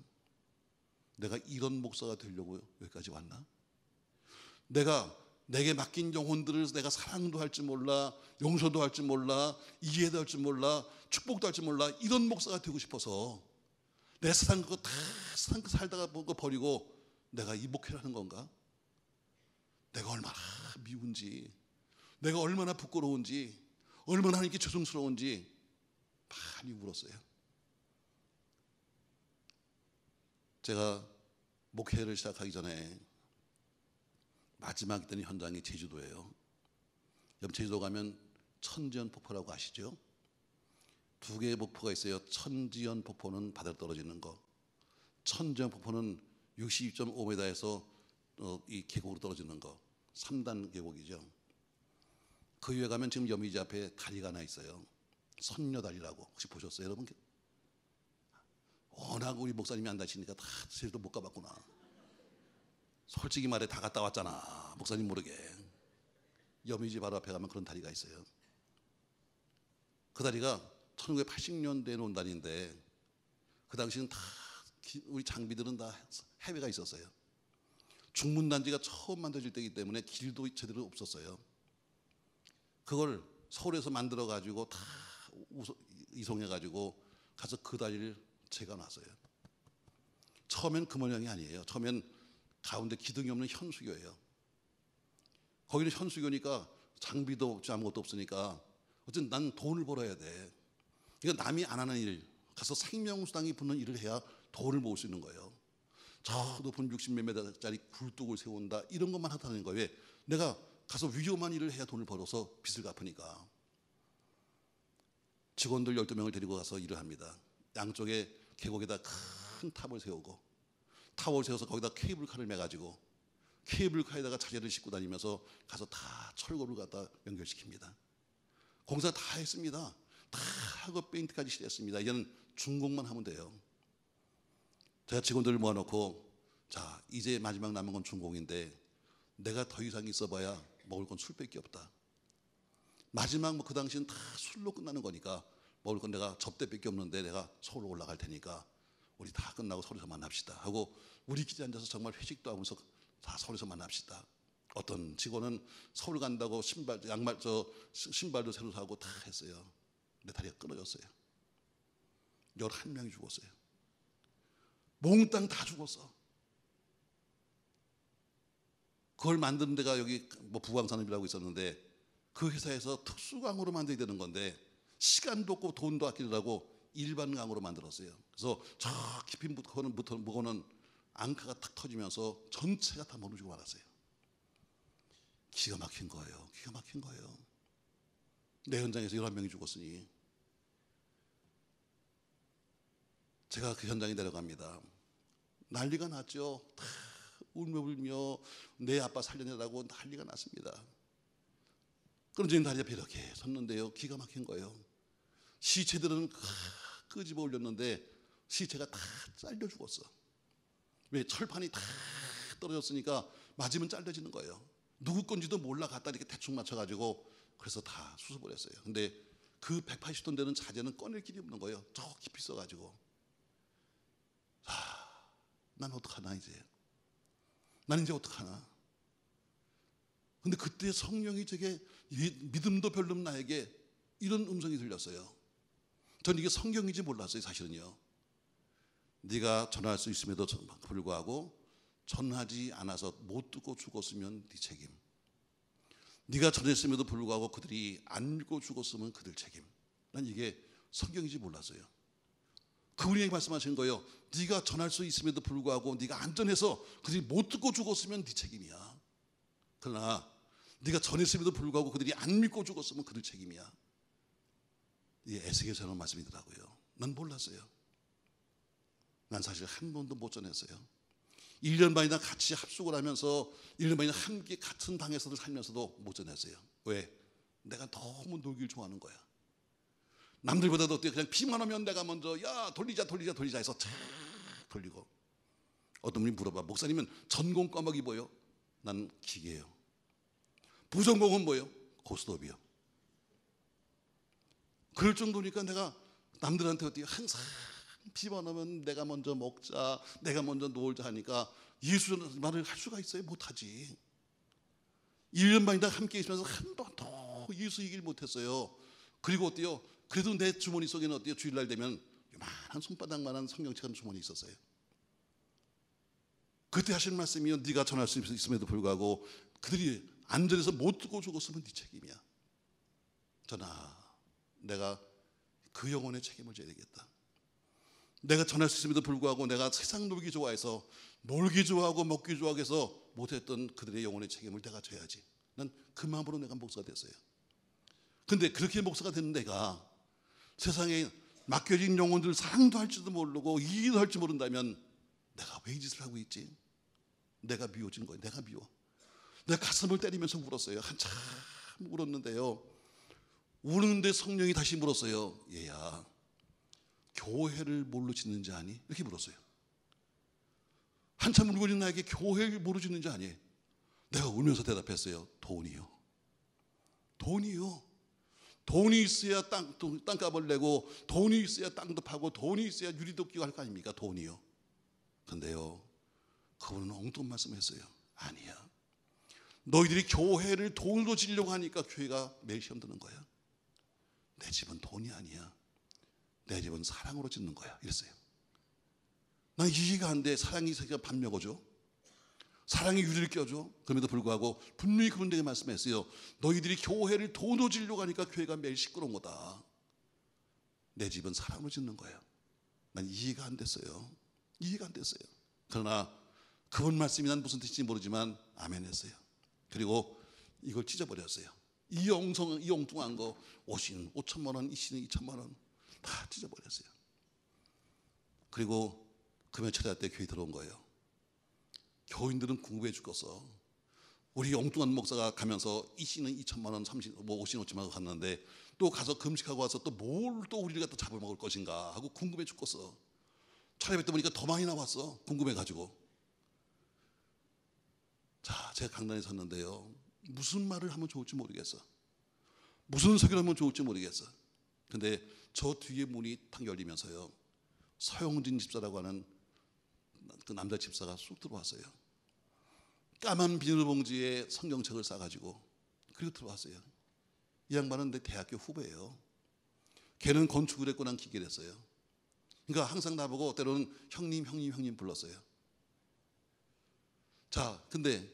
내가 이런 목사가 되려고 여기까지 왔나? 내게 맡긴 영혼들을 내가 사랑도 할 줄 몰라, 용서도 할 줄 몰라, 이해도 할 줄 몰라, 축복도 할 줄 몰라. 이런 목사가 되고 싶어서 내 세상 그거 다 살다가 거 버리고 내가 이 목회를 하는 건가? 내가 얼마나 미운지, 내가 얼마나 부끄러운지, 얼마나 하나님께 죄송스러운지 많이 울었어요. 제가 목회를 시작하기 전에 마지막 있던 현장이 제주도예요. 제주도 가면 천지연 폭포라고 아시죠? 두 개의 폭포가 있어요. 천지연 폭포는 바다로 떨어지는 거, 천지연 폭포는 62.5m에서 이 계곡으로 떨어지는 거 3단 계곡이죠. 그 위에 가면 지금 여미지 앞에 다리가 하나 있어요. 선녀다리라고 혹시 보셨어요, 여러분? 워낙 우리 목사님이 안 다치니까 다 제주도 못 가봤구나. 솔직히 말해 다 갔다 왔잖아, 목사님 모르게. 여미지 바로 앞에 가면 그런 다리가 있어요. 그 다리가 1980년대에 놓은 다리인데 그 당시는 다 우리 장비들은 다 해외가 있었어요. 중문단지가 처음 만들어질 때이기 때문에 길도 제대로 없었어요. 그걸 서울에서 만들어 가지고 다 이송해 가지고 가서 그 다리를 제가 놨어요. 처음엔 그 모양이 아니에요. 처음엔 가운데 기둥이 없는 현수교예요. 거기는 현수교니까 장비도 없지 아무것도 없으니까 어쨌든 난 돈을 벌어야 돼. 그러니까 남이 안 하는 일, 가서 생명수당이 붙는 일을 해야 돈을 모을 수 있는 거예요. 저 높은 60몇 미터짜리 굴뚝을 세운다 이런 것만 하다는 거예요. 왜? 내가 가서 위험한 일을 해야 돈을 벌어서 빚을 갚으니까. 직원들 12명을 데리고 가서 일을 합니다. 양쪽에 계곡에다 큰 탑을 세우고 타워를 세워서 거기다 케이블카를 매가지고 케이블카에다가 자재를 싣고 다니면서 가서 다 철거를 갖다 연결시킵니다. 공사 다 했습니다. 다 하고 페인트까지 칠했습니다. 이제는 준공만 하면 돼요. 제가 직원들을 모아놓고 자 이제 마지막 남은 건 준공인데 내가 더 이상 있어봐야 먹을 건 술밖에 없다. 마지막 그 당시는 다 술로 끝나는 거니까 먹을 건 내가 접대밖에 없는데 내가 서울로 올라갈 테니까 우리 다 끝나고 서울에서 만납시다 하고 우리끼리 앉아서 정말 회식도 하면서 다 서울에서 만납시다. 어떤 직원은 서울 간다고 신발도 새로 사고 다 했어요. 내 다리가 끊어졌어요. 11명이 죽었어요. 몽땅 다 죽었어. 그걸 만드는 데가 여기 뭐 부광산업이라고 있었는데 그 회사에서 특수강으로 만들어야 되는 건데 시간도 없고 돈도 아끼느라고 일반 강으로 만들었어요. 그래서 저 깊이 묵어는 앙카가 탁 터지면서 전체가 다 무너지고 말았어요. 기가 막힌 거예요. 기가 막힌 거예요. 내 현장에서 11명이 죽었으니 제가 그 현장에 내려갑니다. 난리가 났죠. 다 울며 불며 내 아빠 살려내라고 난리가 났습니다. 끊어진 다리 앞에 이렇게 섰는데요. 기가 막힌 거예요. 시체들은 끄집어 올렸는데 시체가 다 잘려 죽었어. 왜? 철판이 다 떨어졌으니까 맞으면 잘려지는 거예요. 누구 건지도 몰라 갖다 이렇게 대충 맞춰가지고 그래서 다 수습을 했어요. 근데 그 180톤 되는 자재는 꺼낼 길이 없는 거예요. 저 깊이 써가지고. 난 어떡하나 이제. 난 이제 어떡하나. 근데 그때 성령이 제게 믿음도 별로 없는 나에게 이런 음성이 들렸어요. 전 이게 성경인지 몰랐어요. 사실은요. 네가 전할 수 있음에도 불구하고 전하지 않아서 못 듣고 죽었으면 네 책임. 네가 전했음에도 불구하고 그들이 안 읽고 죽었으면 그들 책임. 난 이게 성경인지 몰랐어요. 그분이 말씀하신 거예요. 네가 전할 수 있음에도 불구하고 네가 안 전해서 그들이 못 듣고 죽었으면 네 책임이야. 그러나 네가 전했음에도 불구하고 그들이 안 믿고 죽었으면 그들 책임이야. 이 에스겔서 하는 말씀이더라고요. 난 몰랐어요. 난 사실 한 번도 못 전했어요. 1년 반이나 같이 합숙을 하면서 1년 반이나 함께 같은 방에서 살면서도 못 전했어요. 왜? 내가 너무 놀기를 좋아하는 거야. 남들보다도 그냥 비만 오면 내가 먼저 야 돌리자 해서 착 돌리고. 어떤 분이 물어봐. 목사님은 전공 과목이 뭐예요? 난 기계예요. 부전공은 뭐예요? 고스톱이요. 그럴 정도니까 내가 남들한테 어떻게 항상 비만 오면 내가 먼저 먹자, 내가 먼저 놀자 하니까 예수 말을 할 수가 있어요? 못하지. 1년 반이나 함께 있으면서 한 번도 예수 얘기를 못했어요. 그리고 어때요? 그래도 내 주머니 속에는 어때요? 주일날 되면 요만한 손바닥만한 성경책 한 주머니 있었어요. 그때 하신 말씀이요. 네가 전할 수 있음에도 불구하고 그들이 안전해서 못 듣고 죽었으면 네 책임이야. 전하, 내가 그 영혼의 책임을 져야 되겠다. 내가 전할 수 있음에도 불구하고 내가 세상 놀기 좋아해서 놀기 좋아하고 먹기 좋아하고 해서 못했던 그들의 영혼의 책임을 내가 져야지. 난 그 마음으로 내가 목사가 됐어요. 근데 그렇게 목사가 된 내가 세상에 맡겨진 영혼들 사랑도 할지도 모르고 이해도 할지 모른다면 내가 왜 이 짓을 하고 있지? 내가 미워진 거예요. 내가 미워. 내가 가슴을 때리면서 울었어요. 한참 울었는데요. 우는데 성령이 다시 물었어요. 얘야, 교회를 뭘로 짓는지 아니? 이렇게 물었어요. 한참 울고 있는 나에게 교회를 뭐로 짓는지 아니? 내가 울면서 대답했어요. 돈이요. 돈이요. 돈이 있어야 땅값을 내고, 돈이 있어야 땅도 파고, 돈이 있어야 유리도 끼고 할 거 아닙니까? 돈이요. 근데요, 그분은 엉뚱한 말씀했어요. 아니야. 너희들이 교회를 돈으로 지려고 하니까 교회가 매일 시험 드는 거야. 내 집은 돈이 아니야. 내 집은 사랑으로 짓는 거야. 이랬어요. 난 이해가 안 돼. 사랑이 새끼가 밥 먹어줘? 사랑이 유리를 껴줘? 그럼에도 불구하고 분명히 그분들에게 말씀했어요. 너희들이 교회를 돈으로 지려고 하니까 교회가 매일 시끄러운 거다. 내 집은 사랑으로 짓는 거야. 난 이해가 안 됐어요. 이해가 안 됐어요. 그러나 그분 말씀이 난 무슨 뜻인지 모르지만 아멘 했어요. 그리고 이걸 찢어버렸어요. 이 엉뚱한 거, 옷인 5천만 원, 이씨는 2천만 원 다 찢어버렸어요. 그리고 금요일에 때 교회 들어온 거예요. 교인들은 궁금해 죽겠어. 우리 엉뚱한 목사가 가면서 이씨는 2천만 원, 50는 5천만 원 갔는데 또 가서 금식하고 와서 또 뭘 또 우리를 갖다 잡아먹을 것인가 하고 궁금해 죽겠어. 차례 때 보니까 더 많이 나왔어. 궁금해가지고. 자, 제가 강단에 섰는데요. 무슨 말을 하면 좋을지 모르겠어. 무슨 설교를 하면 좋을지 모르겠어. 근데 저 뒤에 문이 탁 열리면서요. 서영진 집사라고 하는 그 남자 집사가 쑥 들어왔어요. 까만 비닐봉지에 성경책을 싸가지고 그리고 들어왔어요. 이 양반은 내 대학교 후배예요. 걔는 건축을 했고 난 기계를 했어요. 그러니까 항상 나보고 때로는 형님 불렀어요. 자, 근데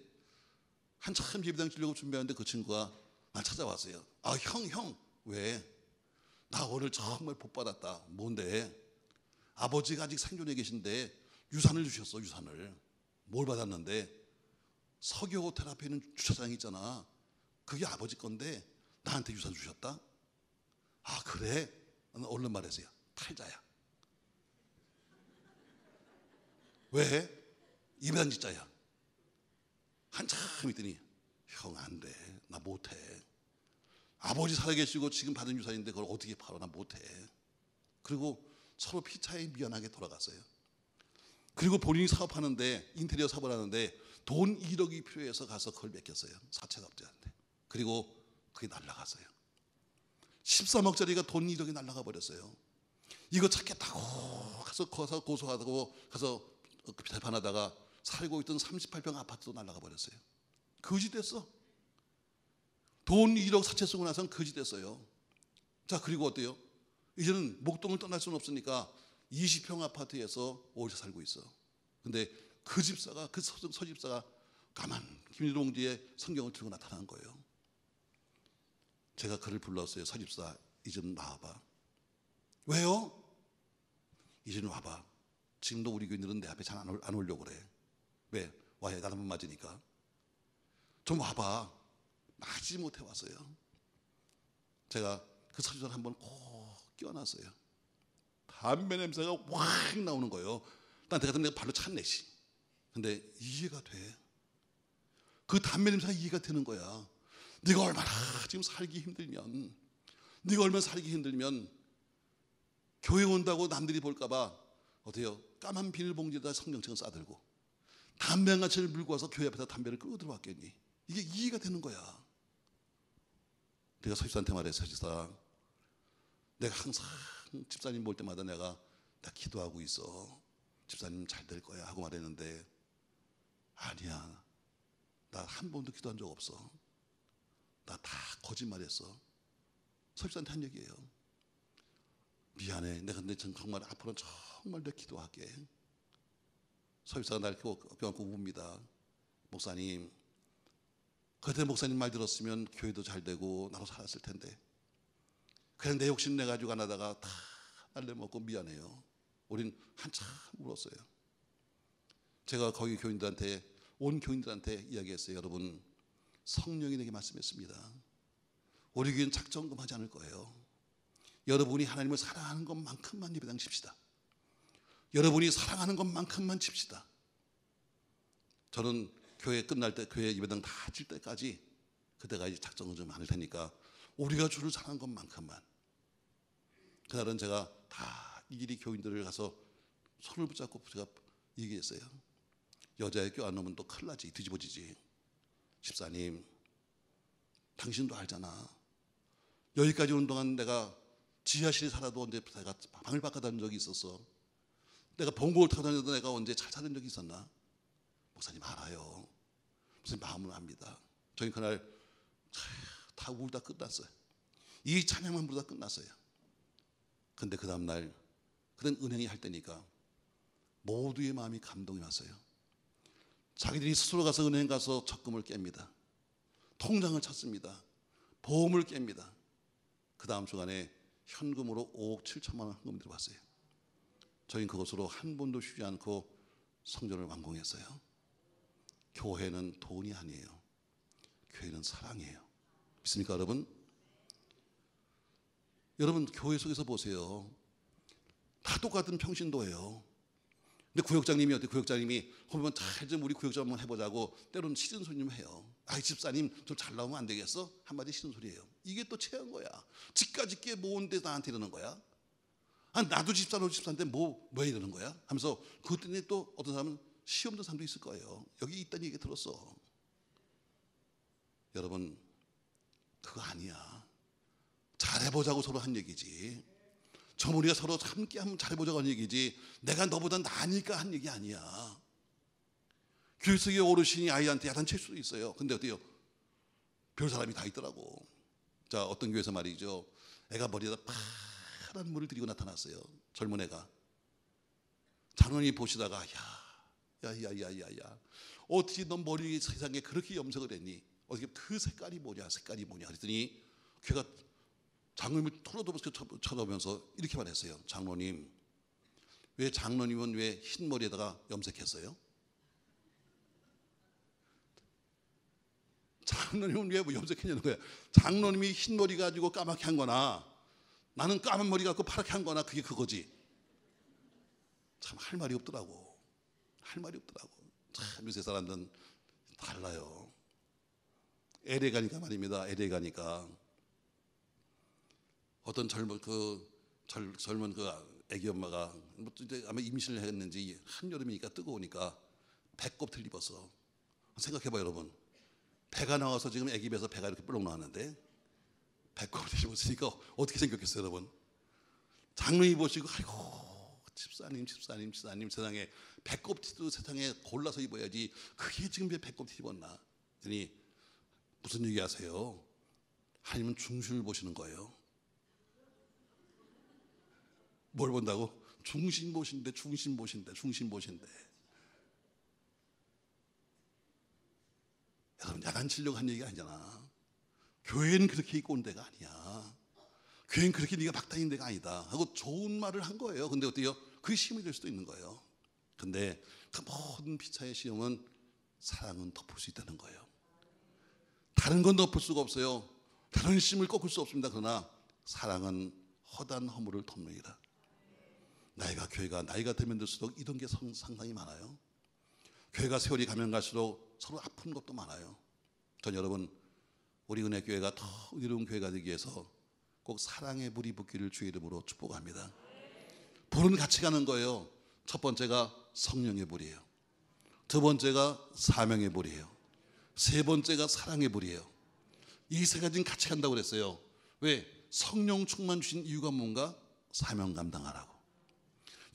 한참 예배당 치려고 준비하는데 그 친구가 날 찾아왔어요. 아, 형, 왜? 나 오늘 정말 복 받았다. 뭔데? 아버지가 아직 생존해 계신데 유산을 주셨어. 유산을. 뭘 받았는데? 석유 테라피는 주차장 있잖아. 그게 아버지 건데 나한테 유산 주셨다? 아, 그래? 나는 얼른 말했어요. 탈자야. 왜? 예배당 짓자야. 한참 있더니 형, 안 돼. 나 못해. 아버지 살아계시고 지금 받은 유산인데 그걸 어떻게 팔아? 나 못해. 그리고 서로 피차에 미안하게 돌아갔어요. 그리고 본인이 사업하는데, 인테리어 사업을 하는데 돈 1억이 필요해서 가서 그걸 맡겼어요. 사채업자한테. 그리고 그게 날라갔어요. 13억짜리가 돈 1억이 날라가 버렸어요. 이거 찾겠다고 가서 고소하다고 가서 재판하다가 살고 있던 38평 아파트도 날라가 버렸어요. 거지 됐어. 돈 1억 사채 쓰고 나서는 거지 됐어요. 자, 그리고 어때요? 이제는 목동을 떠날 수는 없으니까 20평 아파트에서 오래 살고 있어. 근데 그 집사가, 그 서집사가 까만 비닐봉지에 성경을 들고 나타난 거예요. 제가 그를 불렀어요. 서집사, 이제 나와봐. 왜요? 이제 와봐. 지금도 우리 교인들은 내 앞에 잘 안 오려고 그래. 왜? 와야 나만 맞으니까. 좀 와봐. 마지 못해 왔어요. 제가 그 서집사를 한번 콕 끼워놨어요. 담배 냄새가 확 나오는 거예요. 난 내가 발로 찼네. 근데 이해가 돼. 그 담배 냄새가 이해가 되는 거야. 네가 얼마나 지금 살기 힘들면, 네가 얼마나 살기 힘들면 교회 온다고 남들이 볼까봐 어때요? 까만 비닐봉지에다 성경책을 싸들고 담배 한 가지를 물고 와서 교회 앞에다 담배를 끌고 들어왔겠니? 이게 이해가 되는 거야. 내가 서집사한테 말했어요. 서집사, 내가 항상 집사님 볼 때마다 나 기도하고 있어. 집사님 잘 될 거야 하고 말했는데 아니야. 나 한 번도 기도한 적 없어. 나 다 거짓말했어. 서집사한테 한 얘기예요. 미안해. 내가 근데 정말 앞으로는 정말 내가 기도할게. 서집사가 날 껴안고 웁니다. 목사님, 그때 목사님 말 들었으면 교회도 잘 되고 나도 살았을 텐데 그냥 내 욕심 내가지고 안 하다가 다 날려먹고 미안해요. 우린 한참 울었어요. 제가 거기 교인들한테, 온 교인들한테 이야기했어요. 여러분, 성령이 내게 말씀했습니다. 우리 교회는 작정금 하지 않을 거예요. 여러분이 하나님을 사랑하는 것만큼만 예배당 칩시다. 여러분이 사랑하는 것만큼만 칩시다. 저는 교회 끝날 때, 교회 예배당 다 칠 때까지, 그때까지 작정은 좀 많을 테니까 우리가 주를 사랑한 것만큼만. 그날은 제가 다 일일이 교인들을 가서 손을 붙잡고 제가 얘기했어요. 여자의 껴 안 놓으면 또 큰일 나지, 뒤집어지지. 집사님, 당신도 알잖아. 여기까지 오는 동안 내가 지하실에 살아도 언제 내가 방을 바꿔다닌 적이 있었어. 내가 번곡을 타고 다녀도 내가 언제 잘 사는 적이 있었나? 목사님 알아요. 무슨 마음은 압니다. 저희 그날 다 울다 끝났어요. 이 찬양만 부르다 끝났어요. 근데 그 다음날 그런 은행이 할 때니까 모두의 마음이 감동이 왔어요. 자기들이 스스로 가서 은행 가서 적금을 깹니다. 통장을 찾습니다. 보험을 깹니다. 그 다음 주간에 현금으로 5억 7천만 원 현금 들어왔어요. 저희는 그것으로 한 번도 쉬지 않고 성전을 완공했어요. 교회는 돈이 아니에요. 교회는 사랑이에요. 믿습니까 여러분? 여러분 교회 속에서 보세요. 다 똑같은 평신도예요. 근데 구역장님이 어때? 구역장님이 보면 잘 좀 우리 구역장 한번 해보자고 때로는 싫은 소리 좀 해요. 아이 집사님 좀 잘 나오면 안 되겠어? 한마디 싫은 소리예요. 이게 또 체한 거야. 집까지 꽤 모은데 나한테 이러는 거야. 아 나도 집사 너도 집사인데 왜 이러는 거야? 하면서 그것 때문에 또 어떤 사람은 시험도 사람도 있을 거예요. 여기 있다는 얘기 들었어. 여러분 그거 아니야. 잘해보자고 서로 한 얘기지. 저머리가 서로 함께 한번 잘해보자고 한 얘기지 내가 너보다 나으니까 한 얘기 아니야. 교회 속의 어르신이 아이한테 야단칠 수도 있어요. 근데 어때요? 별 사람이 다 있더라고. 자 어떤 교회에서 말이죠. 애가 머리에다 파란 물을 들이고 나타났어요. 젊은 애가. 장로님이 보시다가 야야야야야 어떻게 넌 머리 세상에 그렇게 염색을 했니? 어떻게 그 색깔이 뭐냐 그랬더니 걔가 장로님을 털어도면서 쳐다보면서 이렇게 말했어요. 장로님 왜 장로님은 왜 흰 머리에다가 염색했어요? 장로님은 왜 염색했냐는 거야. 장로님이 흰 머리 가지고 까맣게 한 거나 나는 까만 머리 갖고 파랗게 한 거나 그게 그거지. 참 할 말이 없더라고. 할 말이 없더라고. 참 요새 사람들은 달라요. LA 가니까 말입니다. LA 가니까 어떤 젊은 그 애기 엄마가 아마 임신을 했는지 한여름이니까 뜨거우니까 배꼽을 입었어. 생각해봐요 여러분. 배가 나와서 지금 애기 배에서 배가 이렇게 뿔룩 나왔는데 배꼽을 입었으니까 어떻게 생겼겠어요 여러분? 장로님 보시고 아이고 집사님 세상에 배꼽티도 세상에 골라서 입어야지 그게 지금 왜 배꼽티 입었나? 그러니 무슨 얘기 하세요? 하나님은 중심을 보시는 거예요. 뭘 본다고? 중심 보신대. 여러분 야단치려고 한 얘기가 아니잖아. 교회는 그렇게 입고 온 데가 아니야. 교회는 그렇게 네가 막 다니는 데가 아니다 하고 좋은 말을 한 거예요. 근데 어때요? 그게 시험이 될 수도 있는 거예요. 근데 그 모든 피차의 시험은 사랑은 덮을 수 있다는 거예요. 다른 건 덮을 수가 없어요. 다른 심을 꺾을 수 없습니다. 그러나 사랑은 허다한 허물을 덮느니라. 교회가 나이가 들면 들수록 이런 게 상당히 많아요. 교회가 세월이 가면 갈수록 서로 아픈 것도 많아요. 전 여러분 우리 은혜교회가 더 의로운 교회가 되기 위해서 꼭 사랑의 불이 붙기를 주의 이름으로 축복합니다. 불은 같이 가는 거예요. 첫 번째가 성령의 불이에요. 두 번째가 사명의 불이에요. 세 번째가 사랑의 불이에요. 이 세 가지는 같이 간다고 그랬어요. 왜? 성령 충만 주신 이유가 뭔가? 사명 감당하라고.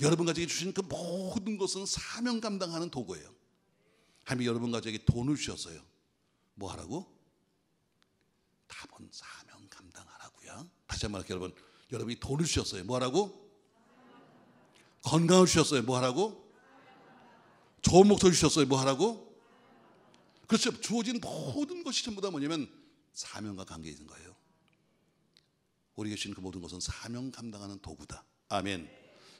여러분 가정에 주신 그 모든 것은 사명 감당하는 도구예요. 하나님이 여러분 가정에게 돈을 주셨어요. 뭐 하라고? 답은 사명 감당하라고요. 다시 한번 할게요. 여러분이 돈을 주셨어요. 뭐 하라고? 건강을 주셨어요. 뭐 하라고? 좋은 목소리 주셨어요. 뭐 하라고? 그렇죠. 주어진 모든 것이 전부 다 뭐냐면 사명과 관계 있는 거예요. 우리에게 주신 그 모든 것은 사명 감당하는 도구다. 아멘.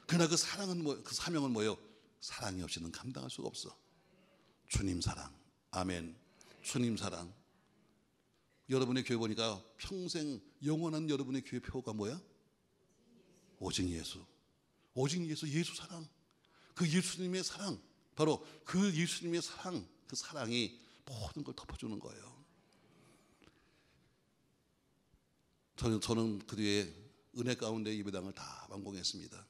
그러나 그 사랑은 그 사명은 뭐예요? 사랑이 없이는 감당할 수가 없어. 주님 사랑. 아멘. 주님 사랑. 여러분의 교회 보니까 평생 영원한 여러분의 교회 표가 뭐야? 오직 예수. 오직 예수 사랑. 그 예수님의 사랑. 바로 그 예수님의 사랑. 그 사랑이 모든 걸 덮어주는 거예요. 저는 그 뒤에 은혜 가운데 예배당을 다 완공했습니다.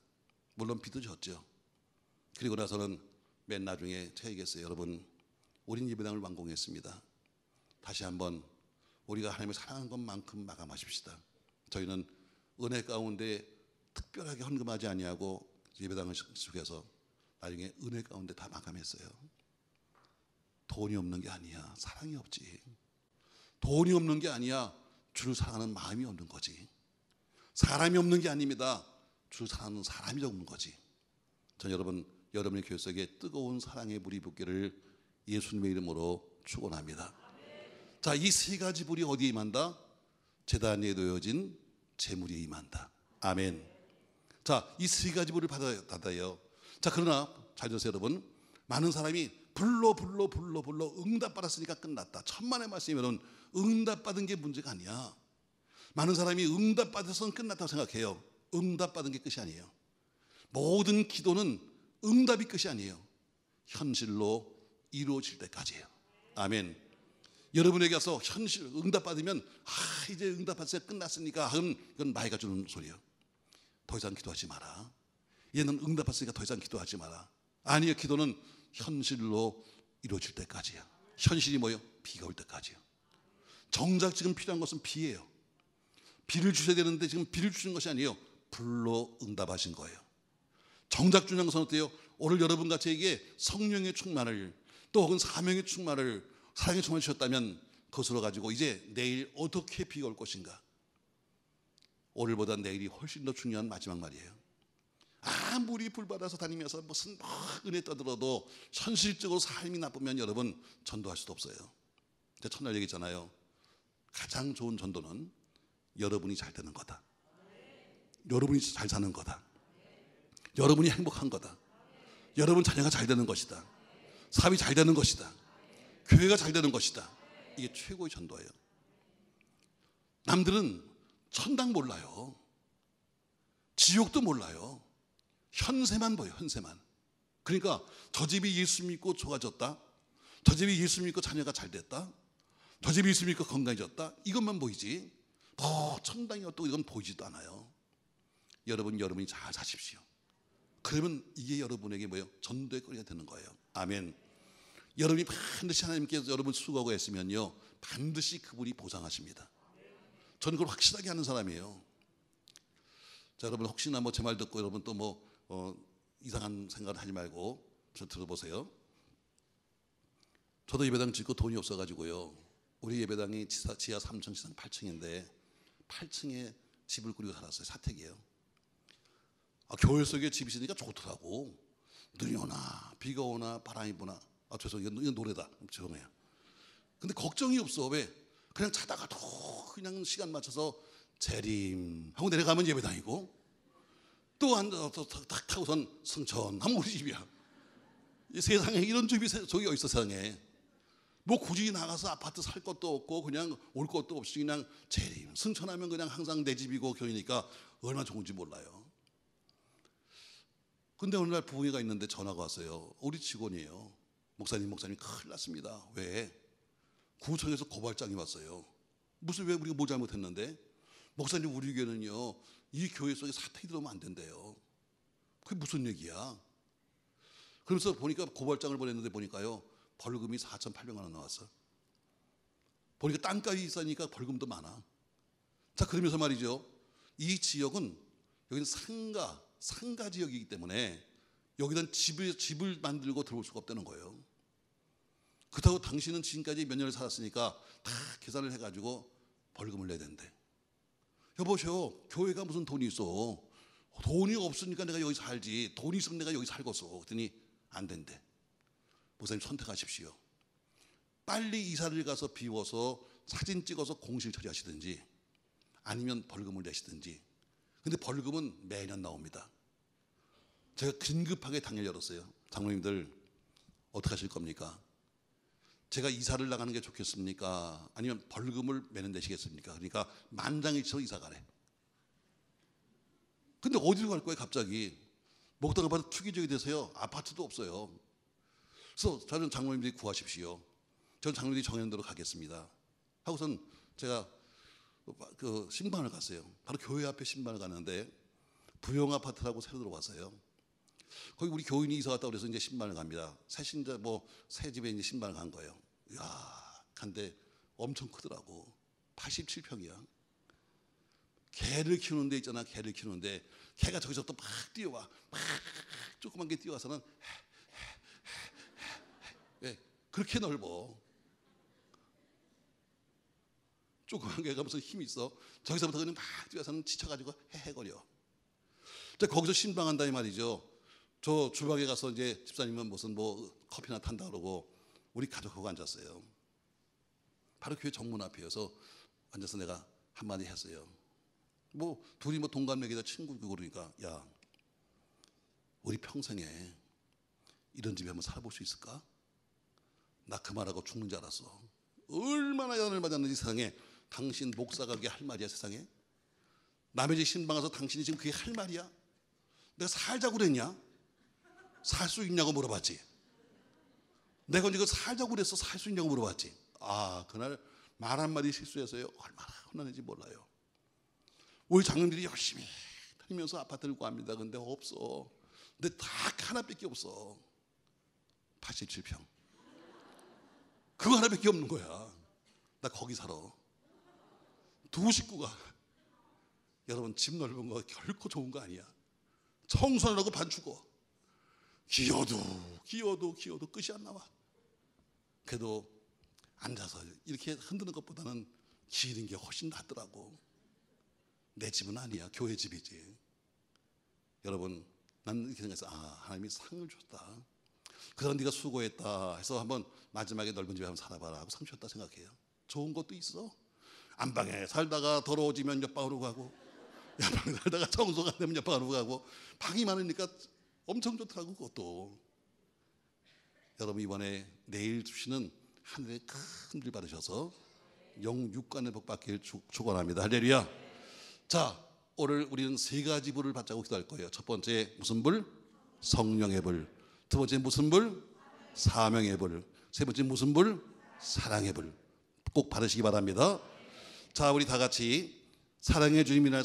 물론 비도 졌죠. 그리고 나서는 맨 나중에 제가 얘기했어요. 여러분, 우린 예배당을 완공했습니다. 다시 한번 우리가 하나님을 사랑하는 것만큼 마감하십시다. 저희는 은혜 가운데 특별하게 헌금하지 아니하고 예배당을 속에서 나중에 은혜 가운데 다 마감했어요. 돈이 없는 게 아니야. 사랑이 없지. 돈이 없는 게 아니야. 주를 사랑하는 마음이 없는 거지. 사람이 없는 게 아닙니다. 주를 사랑하는 사람이 없는 거지. 전 여러분의 교회 속에 뜨거운 사랑의 불이 붙기를 예수님의 이름으로 축원합니다. 자, 이 세 가지 불이 어디에 임한다? 제단 위에 놓여진 제물이 임한다. 아멘. 자, 이 세 가지 불을 받아요. 자, 그러나 잘 들으세요, 여러분. 많은 사람이 불러 응답받았으니까 끝났다. 천만의 말씀이면 응답받은 게 문제가 아니야. 많은 사람이 응답받아서는 끝났다고 생각해요. 응답받은 게 끝이 아니에요. 모든 기도는 응답이 끝이 아니에요. 현실로 이루어질 때까지예요. 아멘. 여러분에게 와서 현실 응답받으면 이제 응답받았으니까 끝났으니까 그건 마이가 주는 소리예요. 더 이상 기도하지 마라. 얘는 응답받았으니까 더 이상 기도하지 마라. 아니요, 기도는 현실로 이루어질 때까지야. 현실이 뭐예요? 비가 올 때까지요. 정작 지금 필요한 것은 비예요. 비를 주셔야 되는데 지금 비를 주신 것이 아니에요. 불로 응답하신 거예요. 정작 중요한 것은 어때요? 오늘 여러분 같이에게 성령의 충만을, 또 혹은 사명의 충만을, 사랑의 충만을 주셨다면 그것으로 가지고 이제 내일 어떻게 비가 올 것인가, 오늘보다 내일이 훨씬 더 중요한 마지막 말이에요. 아무리 불받아서 다니면서 무슨 은혜 떠들어도 현실적으로 삶이 나쁘면 여러분 전도할 수도 없어요. 제가 첫날 얘기했잖아요. 가장 좋은 전도는 여러분이 잘 되는 거다. 여러분이 잘 사는 거다. 여러분이 행복한 거다. 여러분 자녀가 잘 되는 것이다. 사업이 잘 되는 것이다. 교회가 잘 되는 것이다. 이게 최고의 전도예요. 남들은 천당 몰라요. 지옥도 몰라요. 현세만 보여요. 현세만. 그러니까 저 집이 예수 믿고 좋아졌다, 저 집이 예수 믿고 자녀가 잘 됐다, 저 집이 예수 믿고 건강해졌다, 이것만 보이지 천당이 어떻고 이건 보이지도 않아요. 여러분이 잘 사십시오. 그러면 이게 여러분에게 뭐예요? 전도의 거리가 되는 거예요. 아멘. 여러분이 반드시 하나님께서 여러분 수고하고 했으면요, 반드시 그분이 보상하십니다. 저는 그걸 확실하게 하는 사람이에요. 자, 여러분 혹시나 제 말 듣고 여러분 또 이상한 생각을 하지 말고 저 들어보세요. 저도 예배당 짓고 돈이 없어가지고요, 우리 예배당이 지하 3층, 지상 8층인데 8층에 집을 꾸리고 살았어요. 사택이에요. 교회 속에 집이 있으니까 좋더라고. 눈이 오나 비가 오나 바람이 부나, 죄송해요, 이건 노래다, 죄송해요. 근데 걱정이 없어. 왜? 그냥 자다가도 그냥 시간 맞춰서 재림 하고 내려가면 예배당이고, 또 딱 타고선 성천 하면 우리 집이야. 이 세상에 이런 집이 저기 어딨어. 세상에 굳이 나가서 아파트 살 것도 없고 그냥 올 것도 없이 그냥 재림 승천하면 그냥 항상 내 집이고 교회니까 얼마나 좋은지 몰라요. 근데 어느 날 부흥회가 있는데 전화가 왔어요. 우리 직원이에요. 목사님 큰일 났습니다. 왜? 구청에서 고발장이 왔어요. 왜 우리가 뭐 잘못했는데? 목사님, 우리 교회는요, 이 교회 속에 사택이 들어오면 안 된대요. 그게 무슨 얘기야? 그래서 보니까 고발장을 보냈는데 보니까요, 벌금이 4,800만 원 나왔어. 보니까 땅값이 있으니까 벌금도 많아. 자, 그러면서 말이죠, 이 지역은 여기는 상가 지역이기 때문에 여기다 집을 만들고 들어올 수가 없다는 거예요. 그렇다고 당신은 지금까지 몇 년을 살았으니까 다 계산을 해가지고 벌금을 내야 된대. 여보세요, 교회가 무슨 돈이 있어? 돈이 없으니까 내가 여기 살지, 돈이 있으면 내가 여기 살겠어. 그랬더니 안 된대. 목사님 선택하십시오. 빨리 이사를 가서 비워서 사진 찍어서 공실 처리하시든지 아니면 벌금을 내시든지. 근데 벌금은 매년 나옵니다. 제가 긴급하게 당일 열었어요. 장로님들 어떻게 하실 겁니까? 제가 이사를 나가는 게 좋겠습니까? 아니면 벌금을 매년 내시겠습니까? 그러니까 만장일치로 이사 가래. 근데 어디로 갈 거예요 갑자기? 목다가 봐도 투기적이 돼서요, 아파트도 없어요. 그래서 저는 장로님들이 구하십시오. 저는 장로님들이 정하는 대로 가겠습니다. 하고선 제가 그 신방을 갔어요. 바로 교회 앞에 신방을 갔는데 부영 아파트라고 새로 들어왔어요. 거기 우리 교인이 이사 왔다고 그래서 이제 신방을 갑니다. 새신자 새 집에 이제 신방을 간 거예요. 이야, 간데 엄청 크더라고. 87평이야. 개를 키우는 데 있잖아. 개를 키우는데 개가 저기서 또 막 뛰어와. 막 조그만 게 뛰어와서는 왜 그렇게 넓어. 조그만 개가 무슨 힘이 있어. 저기서부터 그냥 막 뛰어서는 지쳐가지고 헤헤거려. 거기서 신방한다 이 말이죠. 저 주방에 가서 이제 집사님은 무슨 커피나 탄다 그러고 우리 가족하고 앉았어요. 바로 교회 정문 앞이어서 앉아서 내가 한마디 했어요. 둘이 동갑내기다 친구고 그러니까, 야, 우리 평생에 이런 집에 한번 살아볼 수 있을까? 나 그 말하고 죽는 줄 알았어. 얼마나 연을 받았는지 세상에. 당신 목사가 그게 할 말이야 세상에? 남의 집 신방 가서 당신이 지금 그게 할 말이야? 내가 살자고 그랬냐? 살 수 있냐고 물어봤지. 내가 언제 그 살자고 그랬어? 살 수 있냐고 물어봤지. 그날 말 한마디 실수해서요 얼마나 혼났는지 몰라요. 우리 장로님들이 열심히 다니면서 아파트를 구합니다. 근데 없어. 근데 다 하나밖에 없어. 87평. 그거 하나밖에 없는 거야. 나 거기 살아. 두 식구가. 여러분, 집 넓은 거 결코 좋은 거 아니야. 청소하려고 반 죽어. 기어도 끝이 안 나와. 그래도 앉아서 이렇게 흔드는 것보다는 기는 게 훨씬 낫더라고. 내 집은 아니야. 교회 집이지. 여러분, 나는 이렇게 생각해서 하나님이 상을 줬다. 그러나 네가 수고했다 해서 한번 마지막에 넓은 집에 한번 살아봐라 하고 상 줬다 생각해요. 좋은 것도 있어. 안방에 살다가 더러워지면 옆방으로 가고, 옆방에 살다가 청소가 안 되면 옆방으로 가고, 방이 많으니까 엄청 좋더라고. 그것도. 여러분, 이번에 내일 주시는 하늘의 큰 길 받으셔서 영육간의 복 받길 축원합니다. 할렐루야. 자, 오늘 우리는 세 가지 불을 받자고 기도할 거예요. 첫 번째 무슨 불? 성령의 불. 두 번째 무슨 불? 사명의 불. 세 번째 무슨 불? 사랑의 불. 꼭 받으시기 바랍니다. 자, 우리 다 같이 사랑의 주님이날